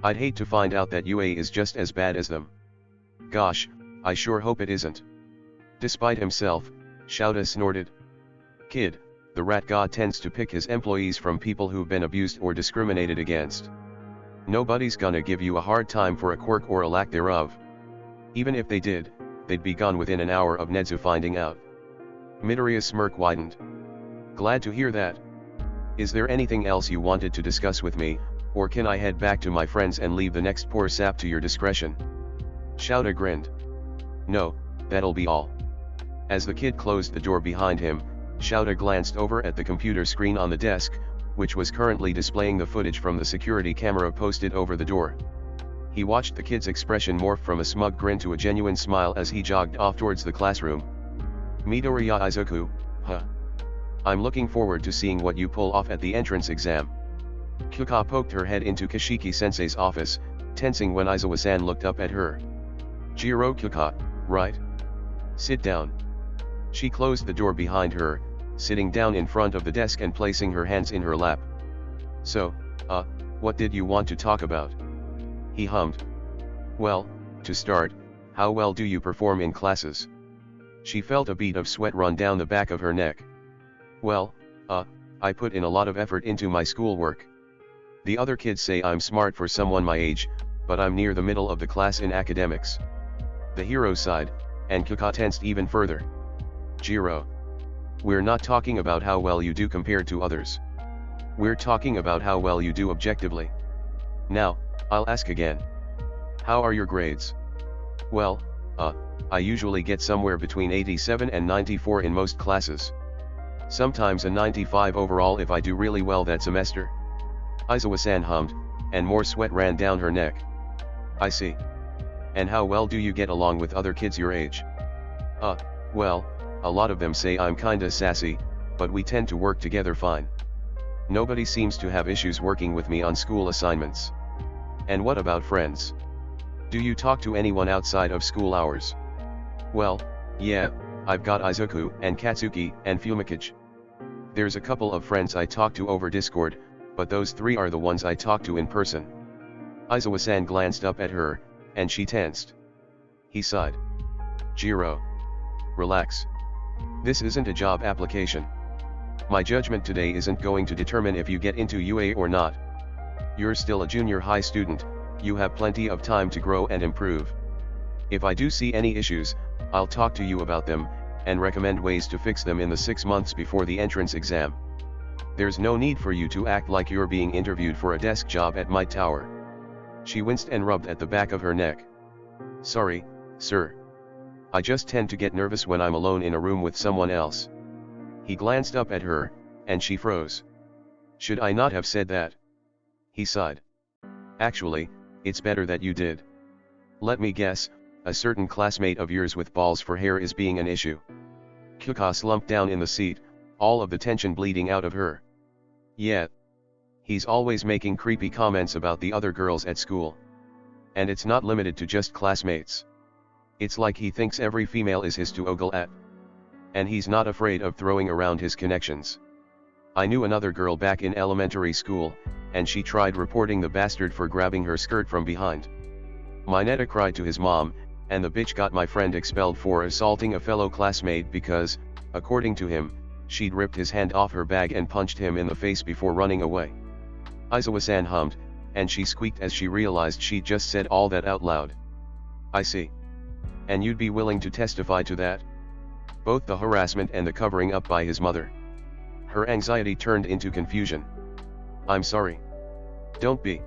I'd hate to find out that UA is just as bad as them. Gosh, I sure hope it isn't. Despite himself, Shouta snorted. Kid, the rat god tends to pick his employees from people who've been abused or discriminated against. Nobody's gonna give you a hard time for a quirk or a lack thereof. Even if they did, they'd be gone within an hour of Nezu finding out. Midoriya's smirk widened. Glad to hear that. Is there anything else you wanted to discuss with me, or can I head back to my friends and leave the next poor sap to your discretion? Shouta grinned. No, that'll be all. As the kid closed the door behind him, Shouta glanced over at the computer screen on the desk, which was currently displaying the footage from the security camera posted over the door. He watched the kid's expression morph from a smug grin to a genuine smile as he jogged off towards the classroom. Midoriya Izuku, huh? I'm looking forward to seeing what you pull off at the entrance exam. Kyuka poked her head into Kashiki-sensei's office, tensing when Izawa-san looked up at her. Jiro Kyuka, right? Sit down. She closed the door behind her, sitting down in front of the desk and placing her hands in her lap. So, what did you want to talk about? He hummed. Well, to start, how well do you perform in classes? She felt a bead of sweat run down the back of her neck. Well, I put in a lot of effort into my schoolwork. The other kids say I'm smart for someone my age, but I'm near the middle of the class in academics. The hero sighed, and Kyuka tensed even further. Jiro. We're not talking about how well you do compared to others. We're talking about how well you do objectively. Now, I'll ask again. How are your grades? Well, I usually get somewhere between 87 and 94 in most classes. Sometimes a 95 overall if I do really well that semester. Izawa-san hummed, and more sweat ran down her neck. I see. And how well do you get along with other kids your age? Well, a lot of them say I'm kinda sassy, but we tend to work together fine. Nobody seems to have issues working with me on school assignments. And what about friends? Do you talk to anyone outside of school hours? Well, yeah, I've got Izuku and Katsuki and Fumikage. There's a couple of friends I talk to over Discord, but those three are the ones I talk to in person. Izawa-san glanced up at her, and she tensed. He sighed. Jiro. Relax. This isn't a job application. My judgment today isn't going to determine if you get into UA or not. You're still a junior high student, you have plenty of time to grow and improve. If I do see any issues, I'll talk to you about them, and recommend ways to fix them in the 6 months before the entrance exam. There's no need for you to act like you're being interviewed for a desk job at my tower. She winced and rubbed at the back of her neck. Sorry, sir. I just tend to get nervous when I'm alone in a room with someone else. He glanced up at her, and she froze. Should I not have said that? He sighed. Actually, it's better that you did. Let me guess, a certain classmate of yours with balls for hair is being an issue. Kyuka slumped down in the seat, all of the tension bleeding out of her. Yeah. He's always making creepy comments about the other girls at school. And it's not limited to just classmates. It's like he thinks every female is his to ogle at. And he's not afraid of throwing around his connections. I knew another girl back in elementary school, and she tried reporting the bastard for grabbing her skirt from behind. Mineta cried to his mom, and the bitch got my friend expelled for assaulting a fellow classmate because, according to him, she'd ripped his hand off her bag and punched him in the face before running away. Aizawa-san hummed, and she squeaked as she realized she'd just said all that out loud. I see. And you'd be willing to testify to that? Both the harassment and the covering up by his mother. Her anxiety turned into confusion. I'm sorry. Don't be.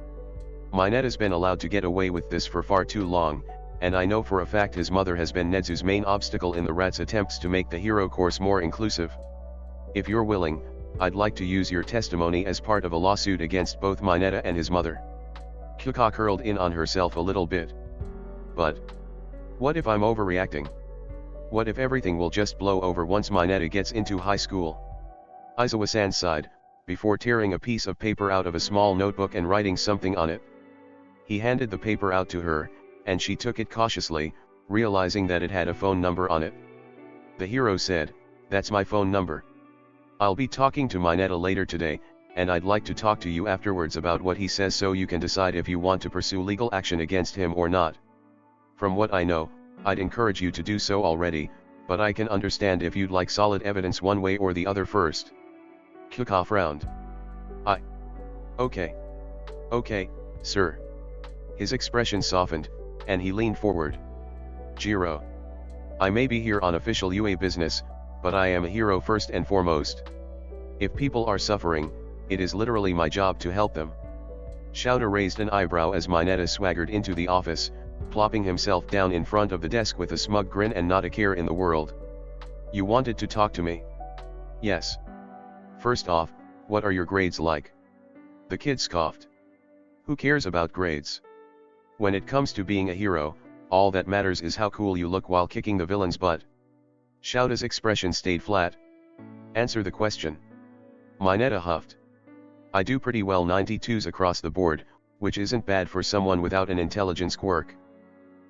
Mineta's been allowed to get away with this for far too long, and I know for a fact his mother has been Netsu's main obstacle in the rat's attempts to make the hero course more inclusive. If you're willing, I'd like to use your testimony as part of a lawsuit against both Mineta and his mother. Kyuka curled in on herself a little bit. But what if I'm overreacting? What if everything will just blow over once Mineta gets into high school? Aizawa-san sighed, before tearing a piece of paper out of a small notebook and writing something on it. He handed the paper out to her, and she took it cautiously, realizing that it had a phone number on it. The hero said, "That's my phone number. I'll be talking to Mineta later today, and I'd like to talk to you afterwards about what he says so you can decide if you want to pursue legal action against him or not. From what I know, I'd encourage you to do so already, but I can understand if you'd like solid evidence one way or the other first." Kyuka frowned. Okay. Okay, sir. His expression softened, and he leaned forward. Jiro. I may be here on official UA business, but I am a hero first and foremost. If people are suffering, it is literally my job to help them. Shouta raised an eyebrow as Mineta swaggered into the office, plopping himself down in front of the desk with a smug grin and not a care in the world. You wanted to talk to me? Yes. First off, what are your grades like? The kid scoffed. Who cares about grades? When it comes to being a hero, all that matters is how cool you look while kicking the villain's butt. Shouta's expression stayed flat. Answer the question. Mineta huffed. I do pretty well 92s across the board, which isn't bad for someone without an intelligence quirk.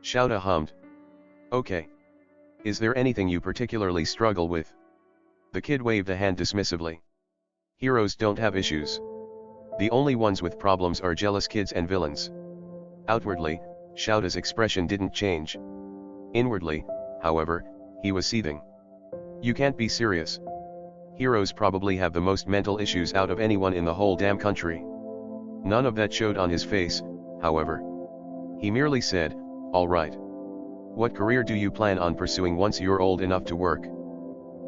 Shouta hummed. Okay. Is there anything you particularly struggle with? The kid waved a hand dismissively. Heroes don't have issues. The only ones with problems are jealous kids and villains. Outwardly, Shouta's expression didn't change. Inwardly, however, he was seething. You can't be serious. Heroes probably have the most mental issues out of anyone in the whole damn country. None of that showed on his face, however. He merely said, all right. What career do you plan on pursuing once you're old enough to work?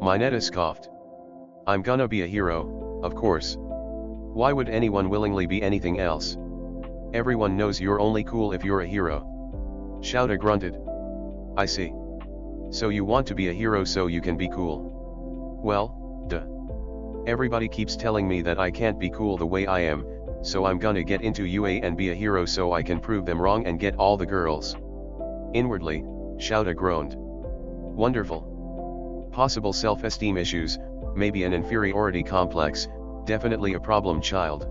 Mineta scoffed. I'm gonna be a hero, of course. Why would anyone willingly be anything else? Everyone knows you're only cool if you're a hero. Shouta grunted. I see. So you want to be a hero so you can be cool. Well, duh. Everybody keeps telling me that I can't be cool the way I am, so I'm gonna get into UA and be a hero so I can prove them wrong and get all the girls. Inwardly, Shouta groaned. Wonderful. Possible self-esteem issues, maybe an inferiority complex, definitely a problem child.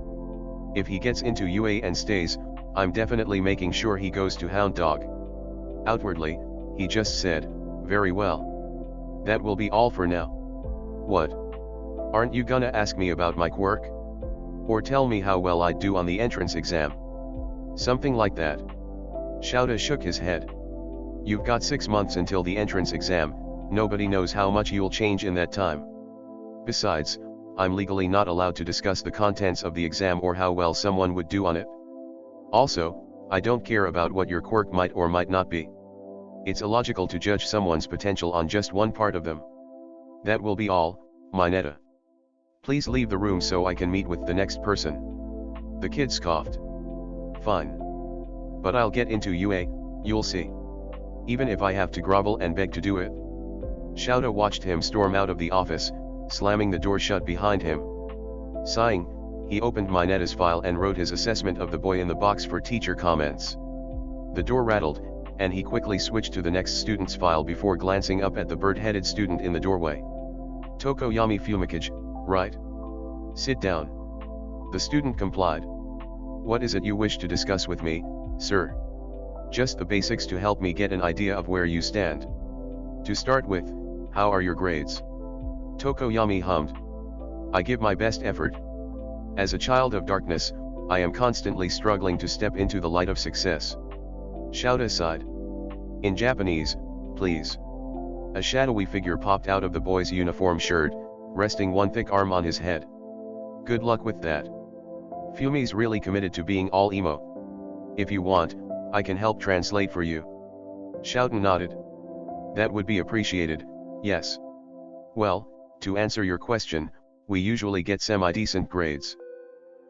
If he gets into UA and stays, I'm definitely making sure he goes to Hound Dog. Outwardly, he just said, very well. That will be all for now. What? Aren't you gonna ask me about my quirk? Or tell me how well I'd do on the entrance exam? Something like that. Shouta shook his head. You've got 6 months until the entrance exam, nobody knows how much you'll change in that time. Besides, I'm legally not allowed to discuss the contents of the exam or how well someone would do on it. Also, I don't care about what your quirk might or might not be. It's illogical to judge someone's potential on just one part of them. That will be all, Mineta. Please leave the room so I can meet with the next person. The kid scoffed. Fine. But I'll get into UA, you'll see. Even if I have to grovel and beg to do it. Shouta watched him storm out of the office, slamming the door shut behind him. Sighing, he opened Mineta's file and wrote his assessment of the boy in the box for teacher comments. The door rattled, and he quickly switched to the next student's file before glancing up at the bird-headed student in the doorway. Tokoyami Fumikage, right? Sit down. The student complied. What is it you wish to discuss with me, sir? Just the basics to help me get an idea of where you stand. To start with, how are your grades? Tokoyami hummed. I give my best effort. As a child of darkness, I am constantly struggling to step into the light of success. Shouta sighed. In Japanese, please. A shadowy figure popped out of the boy's uniform shirt, resting one thick arm on his head. Good luck with that. Fumi's really committed to being all emo. If you want, I can help translate for you. Shouten nodded. That would be appreciated, yes. Well, to answer your question, we usually get semi-decent grades.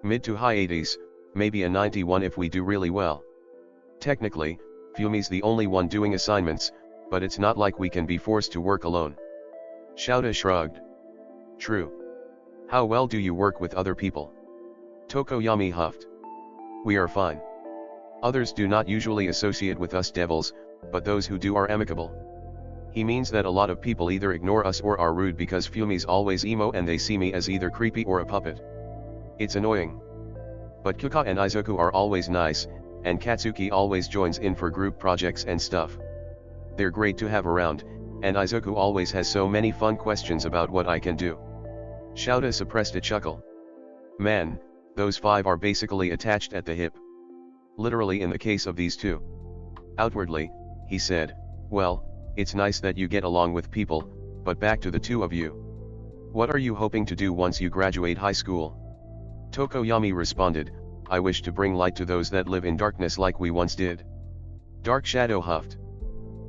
Mid to high 80s, maybe a 91 if we do really well. Technically, Fumi's the only one doing assignments, but it's not like we can be forced to work alone. Shouta shrugged. True. How well do you work with other people? Tokoyami huffed. We are fine. Others do not usually associate with us devils, but those who do are amicable. He means that a lot of people either ignore us or are rude because Fumi's always emo and they see me as either creepy or a puppet. It's annoying. But Kuka and Izuku are always nice, and Katsuki always joins in for group projects and stuff. They're great to have around, and Izuku always has so many fun questions about what I can do. Shouta suppressed a chuckle. Man, those 5 are basically attached at the hip. Literally in the case of these 2. Outwardly, he said, well, it's nice that you get along with people, but back to the 2 of you. What are you hoping to do once you graduate high school? Tokoyami responded, I wish to bring light to those that live in darkness like we once did. Dark Shadow huffed.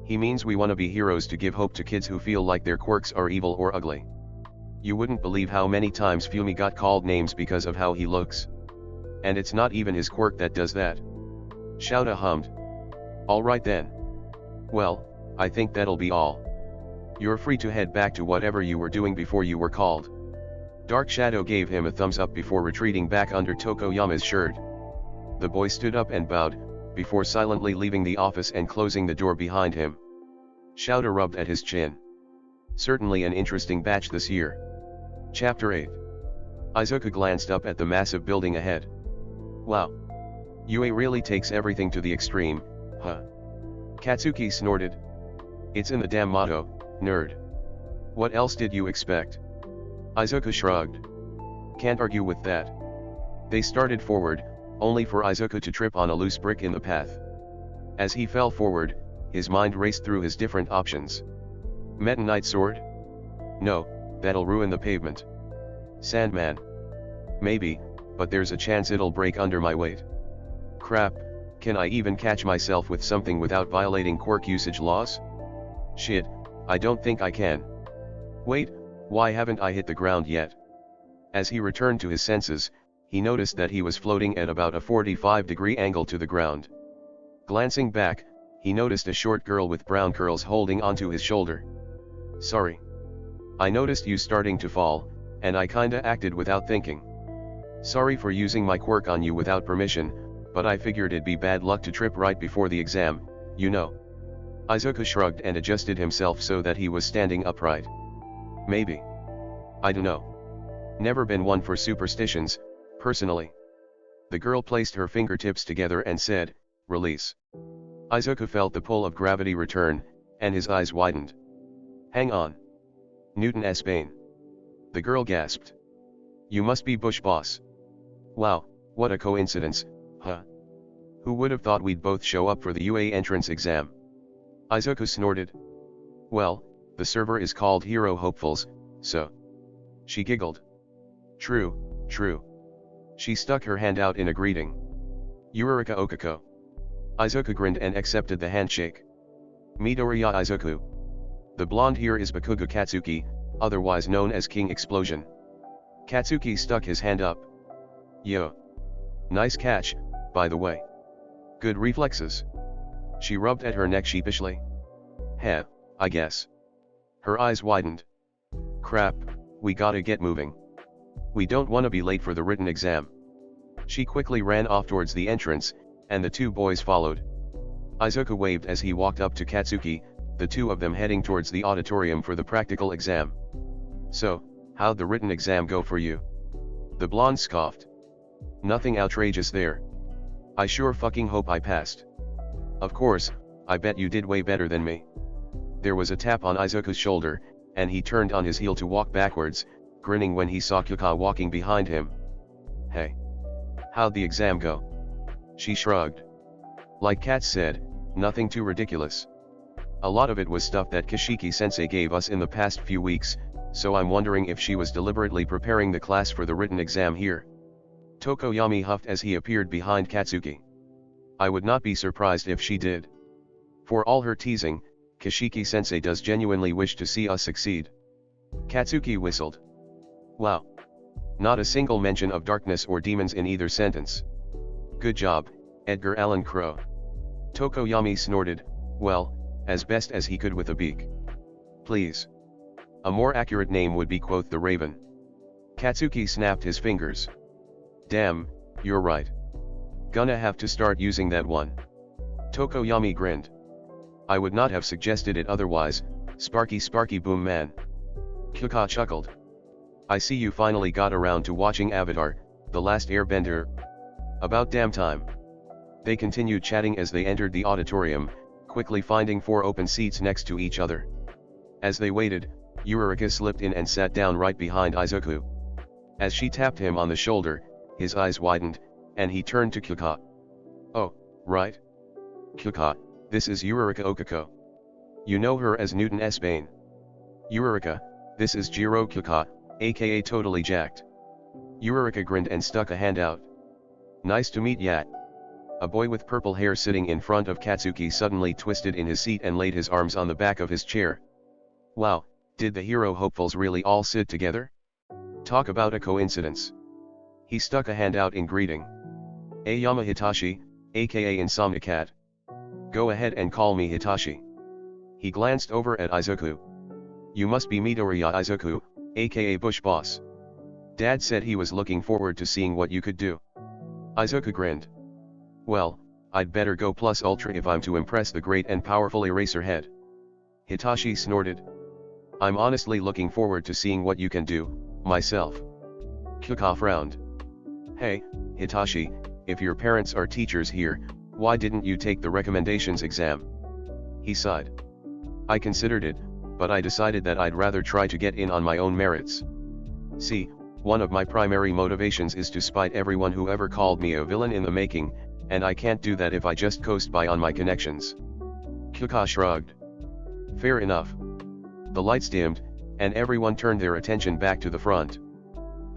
He means we want to be heroes to give hope to kids who feel like their quirks are evil or ugly. You wouldn't believe how many times Fumi got called names because of how he looks. And it's not even his quirk that does that. Shouta hummed. Alright then. Well, I think that'll be all. You're free to head back to whatever you were doing before you were called. Dark Shadow gave him a thumbs up before retreating back under Tokoyama's shirt. The boy stood up and bowed, before silently leaving the office and closing the door behind him. Shouta rubbed at his chin. Certainly an interesting batch this year. Chapter 8. Izuku glanced up at the massive building ahead. Wow. UA really takes everything to the extreme, huh? Katsuki snorted. It's in the damn motto, nerd. What else did you expect? Izuku shrugged. Can't argue with that. They started forward, only for Izuku to trip on a loose brick in the path. As he fell forward, his mind raced through his different options. Meta Knight Sword? No, that'll ruin the pavement. Sandman? Maybe, but there's a chance it'll break under my weight. Crap, can I even catch myself with something without violating quirk usage laws? Shit, I don't think I can. Wait, why haven't I hit the ground yet? As he returned to his senses, he noticed that he was floating at about a 45-degree angle to the ground. Glancing back, he noticed a short girl with brown curls holding onto his shoulder. Sorry. I noticed you starting to fall, and I kinda acted without thinking. Sorry for using my quirk on you without permission, but I figured it'd be bad luck to trip right before the exam, you know. Izuku shrugged and adjusted himself so that he was standing upright. Maybe. I dunno. Never been one for superstitions, personally. The girl placed her fingertips together and said, release. Izuku felt the pull of gravity return, and his eyes widened. Hang on. Newton S. Bain. The girl gasped. You must be Bush Boss. Wow, what a coincidence, huh? Who would have thought we'd both show up for the UA entrance exam? Izuku snorted. Well, the server is called Hero Hopefuls, so. She giggled. True, true. She stuck her hand out in a greeting. Yurika Okako. Izuku grinned and accepted the handshake. Midoriya Izuku. The blonde here is Bakugo Katsuki, otherwise known as King Explosion. Katsuki stuck his hand up. Yo. Nice catch, by the way. Good reflexes. She rubbed at her neck sheepishly. Heh, I guess. Her eyes widened. Crap, we gotta get moving. We don't wanna be late for the written exam. She quickly ran off towards the entrance, and the two boys followed. Izuku waved as he walked up to Katsuki, the two of them heading towards the auditorium for the practical exam. So, how'd the written exam go for you? The blonde scoffed. Nothing outrageous there. I sure fucking hope I passed. Of course, I bet you did way better than me. There was a tap on Izuku's shoulder, and he turned on his heel to walk backwards, grinning when he saw Kyuka walking behind him. Hey. How'd the exam go? She shrugged. Like Kat said, nothing too ridiculous. A lot of it was stuff that Kishiki-sensei gave us in the past few weeks, so I'm wondering if she was deliberately preparing the class for the written exam here. Tokoyami huffed as he appeared behind Katsuki. I would not be surprised if she did. For all her teasing, Kishiki-sensei does genuinely wish to see us succeed. Katsuki whistled. Wow. Not a single mention of darkness or demons in either sentence. Good job, Edgar Allan Crow. Tokoyami snorted, well, as best as he could with a beak. Please. A more accurate name would be quoth the Raven. Katsuki snapped his fingers. Damn, you're right. Gonna have to start using that one. Tokoyami grinned. I would not have suggested it otherwise, Sparky Boom Man. Kyuka chuckled. I see you finally got around to watching Avatar, The Last Airbender. About damn time. They continued chatting as they entered the auditorium, quickly finding 4 open seats next to each other. As they waited, Yurika slipped in and sat down right behind Izuku. As she tapped him on the shoulder, his eyes widened, and he turned to Kyuka. Oh, right. Kyuka, this is Yurika Okako. You know her as Newton S. Bane. Yurika, this is Jiro Kyuka, aka Totally Jacked. Yurika grinned and stuck a hand out. Nice to meet ya. A boy with purple hair sitting in front of Katsuki suddenly twisted in his seat and laid his arms on the back of his chair. Wow, did the hero hopefuls really all sit together? Talk about a coincidence. He stuck a hand out in greeting. Ayama Hitashi, aka Insomnicat. Go ahead and call me Hitashi. He glanced over at Izuku. You must be Midoriya Izuku, aka Bush Boss. Dad said he was looking forward to seeing what you could do. Izuku grinned. Well, I'd better go plus ultra if I'm to impress the great and powerful Eraserhead. Hitachi snorted. I'm honestly looking forward to seeing what you can do, myself. Kyuka frowned. Hey, Hitachi, if your parents are teachers here, why didn't you take the recommendations exam? He sighed. I considered it, but I decided that I'd rather try to get in on my own merits. See, one of my primary motivations is to spite everyone who ever called me a villain in the making, and I can't do that if I just coast by on my connections. Kyuka shrugged. Fair enough. The lights dimmed, and everyone turned their attention back to the front.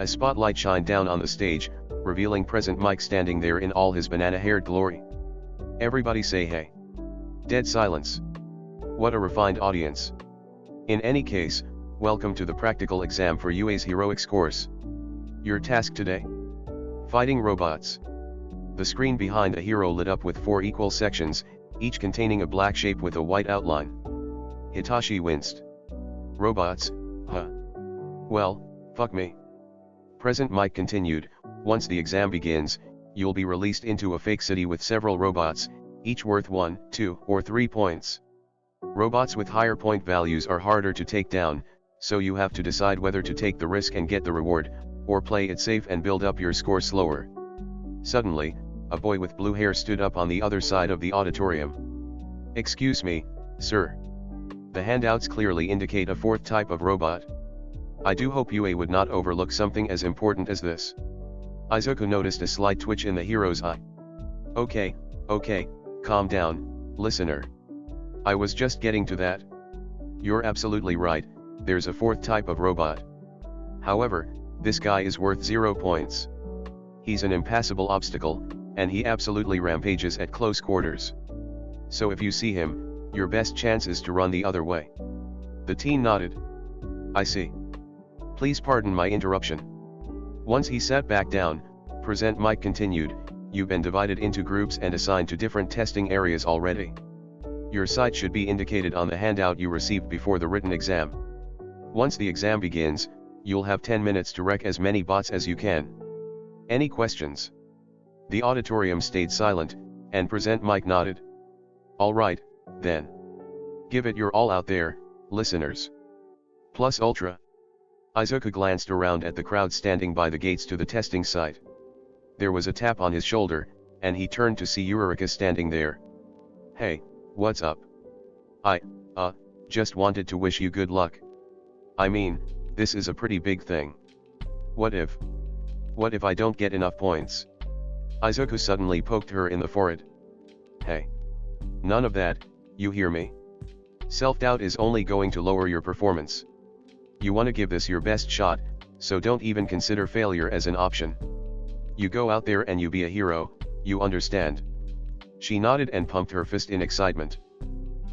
A spotlight shined down on the stage, revealing present Mike standing there in all his banana-haired glory. Everybody say hey. Dead silence. What a refined audience. In any case, welcome to the practical exam for UA's heroics course. Your task today? Fighting robots. The screen behind the hero lit up with 4 equal sections, each containing a black shape with a white outline. Hitachi winced. Robots, huh? Well, fuck me. Present Mike continued, once the exam begins, you'll be released into a fake city with several robots, each worth 1, 2, or 3 points. Robots with higher point values are harder to take down, so you have to decide whether to take the risk and get the reward, or play it safe and build up your score slower. Suddenly, a boy with blue hair stood up on the other side of the auditorium. Excuse me, sir. The handouts clearly indicate a 4th type of robot. I do hope UA would not overlook something as important as this. Izuku noticed a slight twitch in the hero's eye. Okay, calm down, listener. I was just getting to that. You're absolutely right, there's a 4th type of robot. However, this guy is worth 0 points. He's an impassable obstacle, and he absolutely rampages at close quarters. So if you see him, your best chance is to run the other way. The teen nodded. I see. Please pardon my interruption. Once he sat back down, Present Mike continued, "You've been divided into groups and assigned to different testing areas already. Your site should be indicated on the handout you received before the written exam. Once the exam begins, you'll have 10 minutes to wreck as many bots as you can. Any questions?" The auditorium stayed silent, and Present Mike nodded. "Alright, then. Give it your all out there, listeners. Plus Ultra." Izuku glanced around at the crowd standing by the gates to the testing site. There was a tap on his shoulder, and he turned to see Eureka standing there. "Hey, what's up? I just wanted to wish you good luck. I mean, this is a pretty big thing. What if I don't get enough points?" Izuku suddenly poked her in the forehead. "Hey. None of that, you hear me? Self-doubt is only going to lower your performance. You want to give this your best shot, so don't even consider failure as an option. You go out there and you be a hero, you understand?" She nodded and pumped her fist in excitement.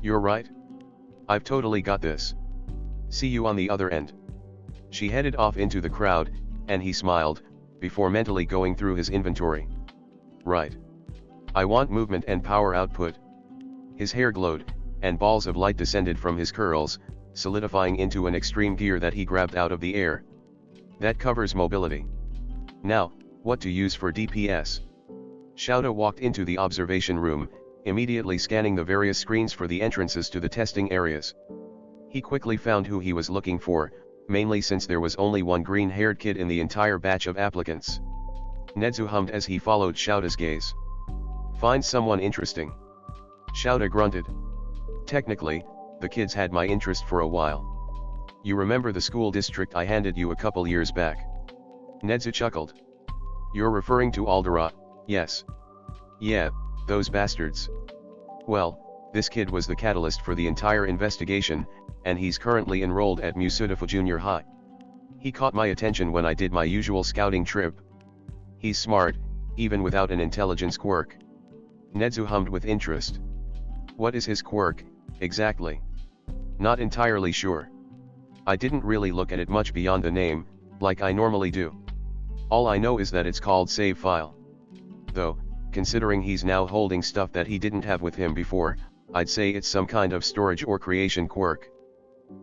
"You're right. I've totally got this. See you on the other end." She headed off into the crowd, and he smiled, before mentally going through his inventory. "Right. I want movement and power output." His hair glowed, and balls of light descended from his curls, solidifying into an extreme gear that he grabbed out of the air. "That covers mobility. Now, what to use for DPS?" Shouta walked into the observation room, immediately scanning the various screens for the entrances to the testing areas. He quickly found who he was looking for, mainly since there was only one green-haired kid in the entire batch of applicants. Nedzu hummed as he followed Shouta's gaze. "Find someone interesting." Shouta grunted. "Technically, the kids had my interest for a while. You remember the school district I handed you a couple years back?" Nedzu chuckled. "You're referring to Aldera, yes. Yeah, those bastards. Well, this kid was the catalyst for the entire investigation, and he's currently enrolled at Musudafu Junior High. He caught my attention when I did my usual scouting trip. He's smart, even without an intelligence quirk." Nedzu hummed with interest. "What is his quirk, exactly?" "Not entirely sure. I didn't really look at it much beyond the name, like I normally do. All I know is that it's called Save File. Though, considering he's now holding stuff that he didn't have with him before, I'd say it's some kind of storage or creation quirk."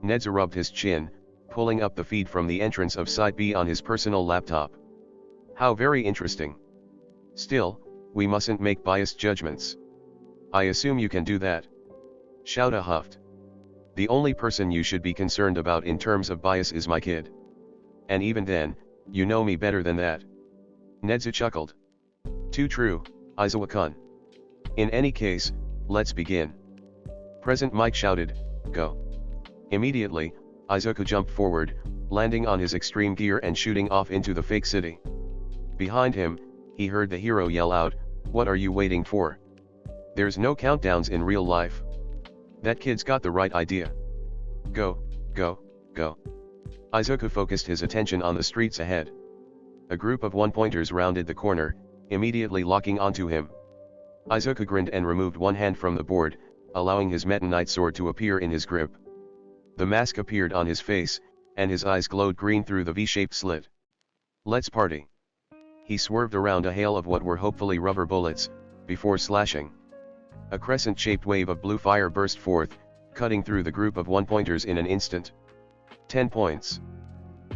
Nedzu rubbed his chin, pulling up the feed from the entrance of Site B on his personal laptop. "How very interesting. Still, we mustn't make biased judgments. I assume you can do that." Shouta huffed. "The only person you should be concerned about in terms of bias is my kid. And even then, you know me better than that." Nedzu chuckled. "Too true, Izawa-kun. In any case, let's begin." Present Mike shouted, "Go." Immediately, Izuku jumped forward, landing on his extreme gear and shooting off into the fake city. Behind him, he heard the hero yell out, "What are you waiting for? There's no countdowns in real life. That kid's got the right idea. Go, go, go." Izuku focused his attention on the streets ahead. A group of one-pointers rounded the corner, immediately locking onto him. Izuku grinned and removed one hand from the board, allowing his Meta Knight sword to appear in his grip. The mask appeared on his face, and his eyes glowed green through the V-shaped slit. "Let's party." He swerved around a hail of what were hopefully rubber bullets, before slashing. A crescent-shaped wave of blue fire burst forth, cutting through the group of one-pointers in an instant. 10 points.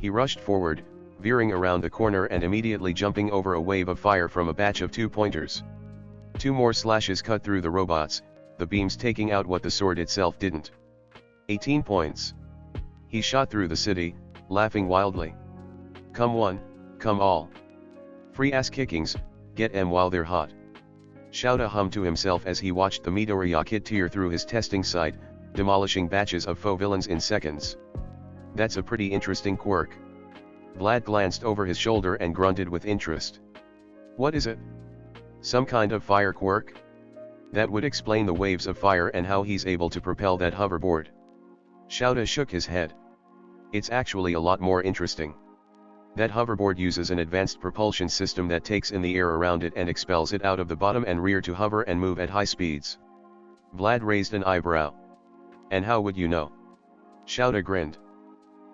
He rushed forward, veering around the corner and immediately jumping over a wave of fire from a batch of 2-pointers. 2 more slashes cut through the robots, the beams taking out what the sword itself didn't. 18 points. He shot through the city, laughing wildly. "Come one, come all. Free ass kickings, get 'em while they're hot." Shouta hummed to himself as he watched the Midoriya kid tear through his testing site, demolishing batches of faux villains in seconds. "That's a pretty interesting quirk." Vlad glanced over his shoulder and grunted with interest. "What is it? Some kind of fire quirk? That would explain the waves of fire and how he's able to propel that hoverboard." Shouta shook his head. "It's actually a lot more interesting. That hoverboard uses an advanced propulsion system that takes in the air around it and expels it out of the bottom and rear to hover and move at high speeds." Vlad raised an eyebrow. "And how would you know?" Shouta grinned.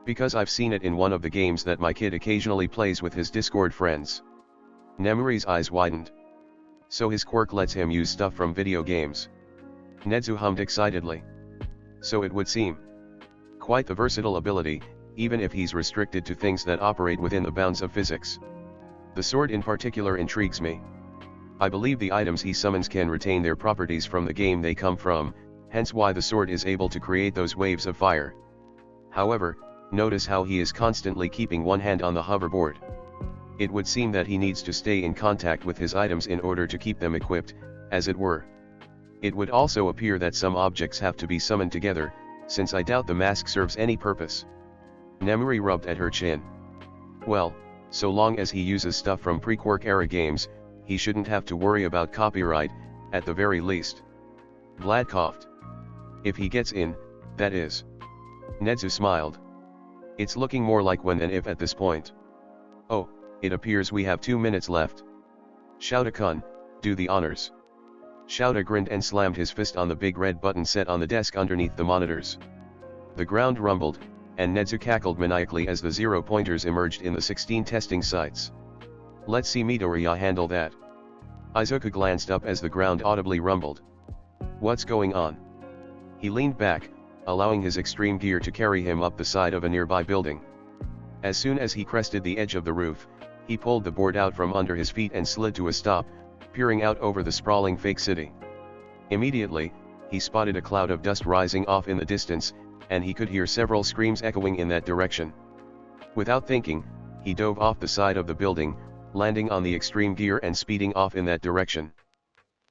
Because I've seen it in one of the games that my kid occasionally plays with his Discord friends. Nemuri's eyes widened. So his quirk lets him use stuff from video games. Nezu hummed excitedly. So it would seem. Quite the versatile ability, even if he's restricted to things that operate within the bounds of physics. The sword in particular intrigues me. I believe the items he summons can retain their properties from the game they come from, hence why the sword is able to create those waves of fire. However, notice how he is constantly keeping one hand on the hoverboard. It would seem that he needs to stay in contact with his items in order to keep them equipped, as it were. It would also appear that some objects have to be summoned together, since I doubt the mask serves any purpose. Nemuri rubbed at her chin. Well, so long as he uses stuff from pre-Quirk era games, he shouldn't have to worry about copyright, at the very least. Vlad coughed. If he gets in, that is. Nezu smiled. It's looking more like when than if at this point. Oh, it appears we have 2 minutes left. Shouta-kun, do the honors. Shouta grinned and slammed his fist on the big red button set on the desk underneath the monitors. The ground rumbled, and Nezu cackled maniacally as the 0-pointers emerged in the 16 testing sites. Let's see Midoriya handle that. Izuku glanced up as the ground audibly rumbled. What's going on? He leaned back, allowing his extreme gear to carry him up the side of a nearby building. As soon as he crested the edge of the roof, he pulled the board out from under his feet and slid to a stop, peering out over the sprawling fake city. Immediately, he spotted a cloud of dust rising off in the distance, and he could hear several screams echoing in that direction. Without thinking, he dove off the side of the building, landing on the extreme gear and speeding off in that direction.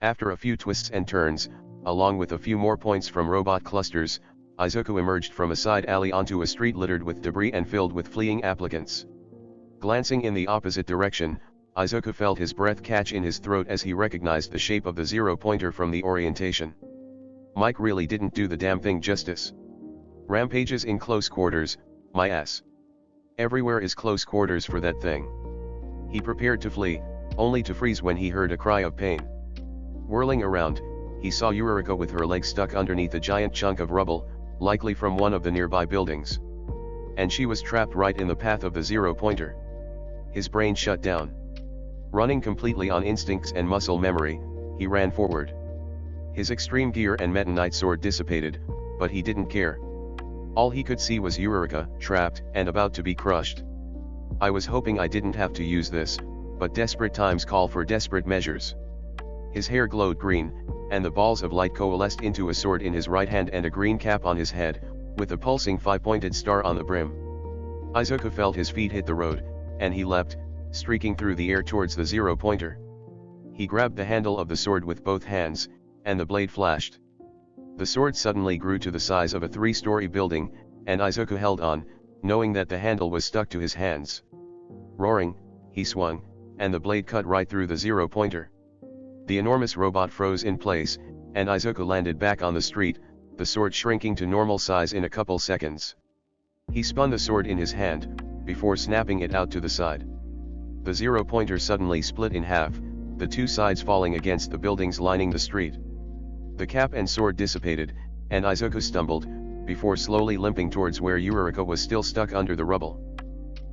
After a few twists and turns, along with a few more points from robot clusters, Izuku emerged from a side alley onto a street littered with debris and filled with fleeing applicants. Glancing in the opposite direction, Izuku felt his breath catch in his throat as he recognized the shape of the 0-pointer from the orientation. Mike really didn't do the damn thing justice. Rampages in close quarters, my ass. Everywhere is close quarters for that thing. He prepared to flee, only to freeze when he heard a cry of pain. Whirling around, he saw Yuriko with her legs stuck underneath a giant chunk of rubble, likely from one of the nearby buildings. And she was trapped right in the path of the 0-pointer. His brain shut down. Running completely on instincts and muscle memory, he ran forward. His extreme gear and metanite sword dissipated, but he didn't care. All he could see was Yurika, trapped and about to be crushed. I was hoping I didn't have to use this, but desperate times call for desperate measures. His hair glowed green, and the balls of light coalesced into a sword in his right hand and a green cap on his head, with a pulsing 5-pointed star on the brim. Izuku felt his feet hit the road, and he leapt, streaking through the air towards the 0-pointer. He grabbed the handle of the sword with both hands, and the blade flashed. The sword suddenly grew to the size of a 3-story building, and Izuku held on, knowing that the handle was stuck to his hands. Roaring, he swung, and the blade cut right through the 0-pointer. The enormous robot froze in place, and Izuku landed back on the street, the sword shrinking to normal size in a couple seconds. He spun the sword in his hand, before snapping it out to the side. The 0-pointer suddenly split in half, the two sides falling against the buildings lining the street. The cap and sword dissipated, and Izuku stumbled, before slowly limping towards where Yuriko was still stuck under the rubble.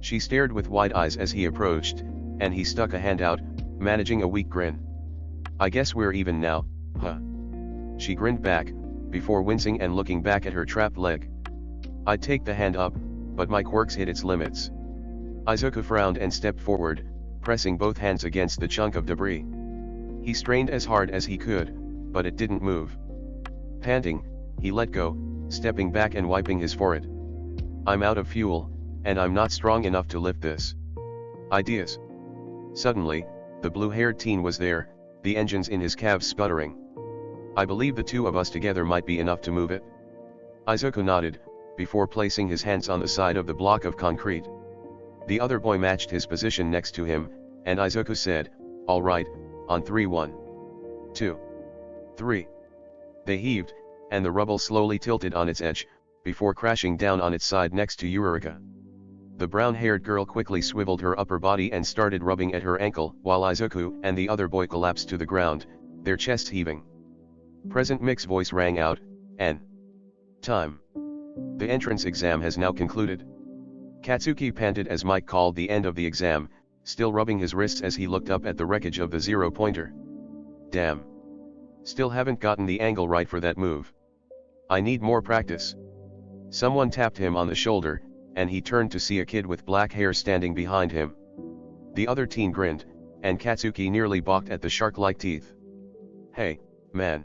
She stared with wide eyes as he approached, and he stuck a hand out, managing a weak grin. I guess we're even now, huh? She grinned back, before wincing and looking back at her trapped leg. I'd take the hand up, but my quirks hit its limits. Izuku frowned and stepped forward, pressing both hands against the chunk of debris. He strained as hard as he could, but it didn't move. Panting, he let go, stepping back and wiping his forehead. I'm out of fuel, and I'm not strong enough to lift this. Ideas. Suddenly, the blue-haired teen was there, the engines in his calves sputtering. I believe the two of us together might be enough to move it. Izuku nodded, before placing his hands on the side of the block of concrete. The other boy matched his position next to him, and Izuku said, all right, on 3 1. 2. 3. They heaved, and the rubble slowly tilted on its edge, before crashing down on its side next to Yurika. The brown-haired girl quickly swiveled her upper body and started rubbing at her ankle, while Izuku and the other boy collapsed to the ground, their chests heaving. Present Mick's voice rang out, N. Time. The entrance exam has now concluded. Katsuki panted as Mike called the end of the exam, still rubbing his wrists as he looked up at the wreckage of the 0-pointer. Damn. Still haven't gotten the angle right for that move. I need more practice. Someone tapped him on the shoulder, and he turned to see a kid with black hair standing behind him. The other teen grinned, and Katsuki nearly balked at the shark-like teeth. Hey, man.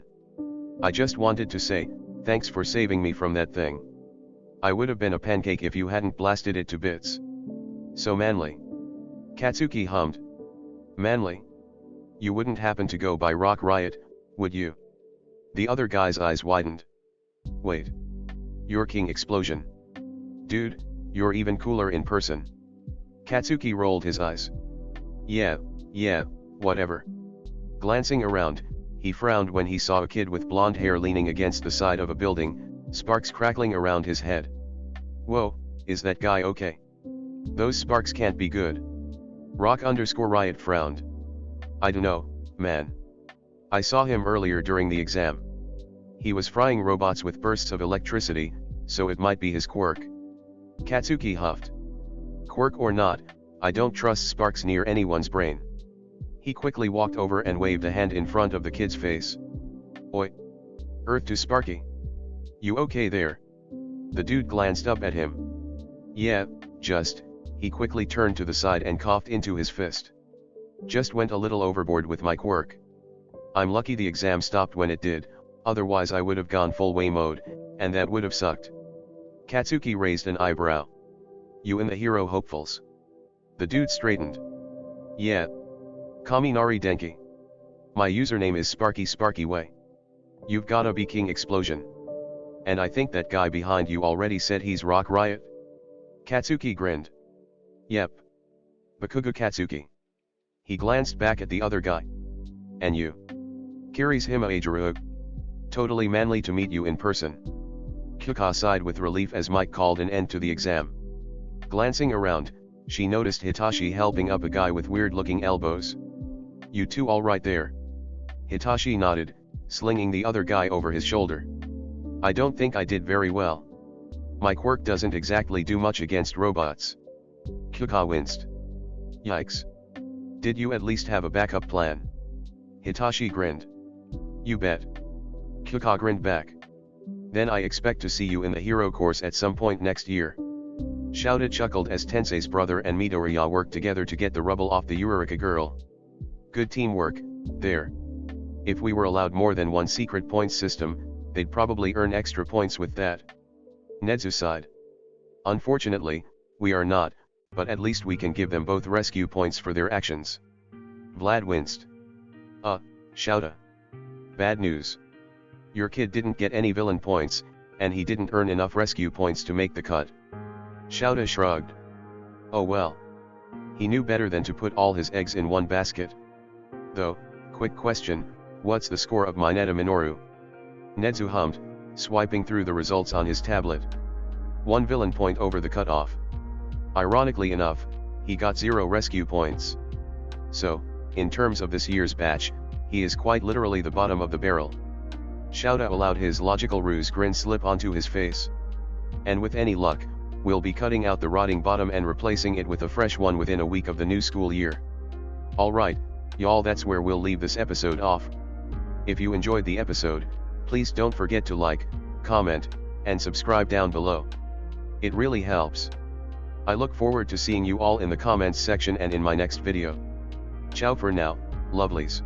I just wanted to say, thanks for saving me from that thing. I would have been a pancake if you hadn't blasted it to bits. So manly. Katsuki hummed. Manly? You wouldn't happen to go by Rock Riot, would you? The other guy's eyes widened. Wait. You're King Explosion. Dude, you're even cooler in person. Katsuki rolled his eyes. Yeah, whatever. Glancing around, he frowned when he saw a kid with blonde hair leaning against the side of a building, sparks crackling around his head. Whoa, is that guy okay? Those sparks can't be good. Rock_Riot frowned. I dunno, man. I saw him earlier during the exam. He was frying robots with bursts of electricity, so it might be his quirk. Katsuki huffed. Quirk or not, I don't trust sparks near anyone's brain. He quickly walked over and waved a hand in front of the kid's face. Oi. Earth to Sparky. You okay there? The dude glanced up at him. Yeah, just, he quickly turned to the side and coughed into his fist. Just went a little overboard with my quirk. I'm lucky the exam stopped when it did, otherwise I would have gone full way mode, and that would have sucked. Katsuki raised an eyebrow. You and the hero hopefuls. The dude straightened. Yeah. Kaminari Denki. My username is Sparky Way. You've gotta be King Explosion. And I think that guy behind you already said he's Rock Riot? Katsuki grinned. Yep. Bakuga Katsuki. He glanced back at the other guy. And you? Kiri's Hima Ajiru. Totally manly to meet you in person. Kyuka sighed with relief as Mike called an end to the exam. Glancing around, she noticed Hitashi helping up a guy with weird-looking elbows. You two all right there? Hitashi nodded, slinging the other guy over his shoulder. I don't think I did very well. My quirk doesn't exactly do much against robots. Kyuka winced. Yikes. Did you at least have a backup plan? Hitashi grinned. You bet. Kyuka grinned back. Then I expect to see you in the hero course at some point next year. Shouted chuckled as Tensei's brother and Midoriya worked together to get the rubble off the Eureka girl. Good teamwork, there. If we were allowed more than one secret points system, they'd probably earn extra points with that. Nedzu sighed. Unfortunately, we are not, but at least we can give them both rescue points for their actions. Vlad winced. Shouta. Bad news. Your kid didn't get any villain points, and he didn't earn enough rescue points to make the cut. Shouta shrugged. Oh well. He knew better than to put all his eggs in one basket. Though, quick question, what's the score of Mineta Minoru? Nedzu hummed, swiping through the results on his tablet. 1 villain point over the cutoff. Ironically enough, he got 0 rescue points. So, in terms of this year's batch, he is quite literally the bottom of the barrel. Shouta allowed his logical ruse grin slip onto his face. And with any luck, we'll be cutting out the rotting bottom and replacing it with a fresh one within a week of the new school year. Alright, y'all, that's where we'll leave this episode off. If you enjoyed the episode, please don't forget to like, comment, and subscribe down below. It really helps. I look forward to seeing you all in the comments section and in my next video. Ciao for now, lovelies.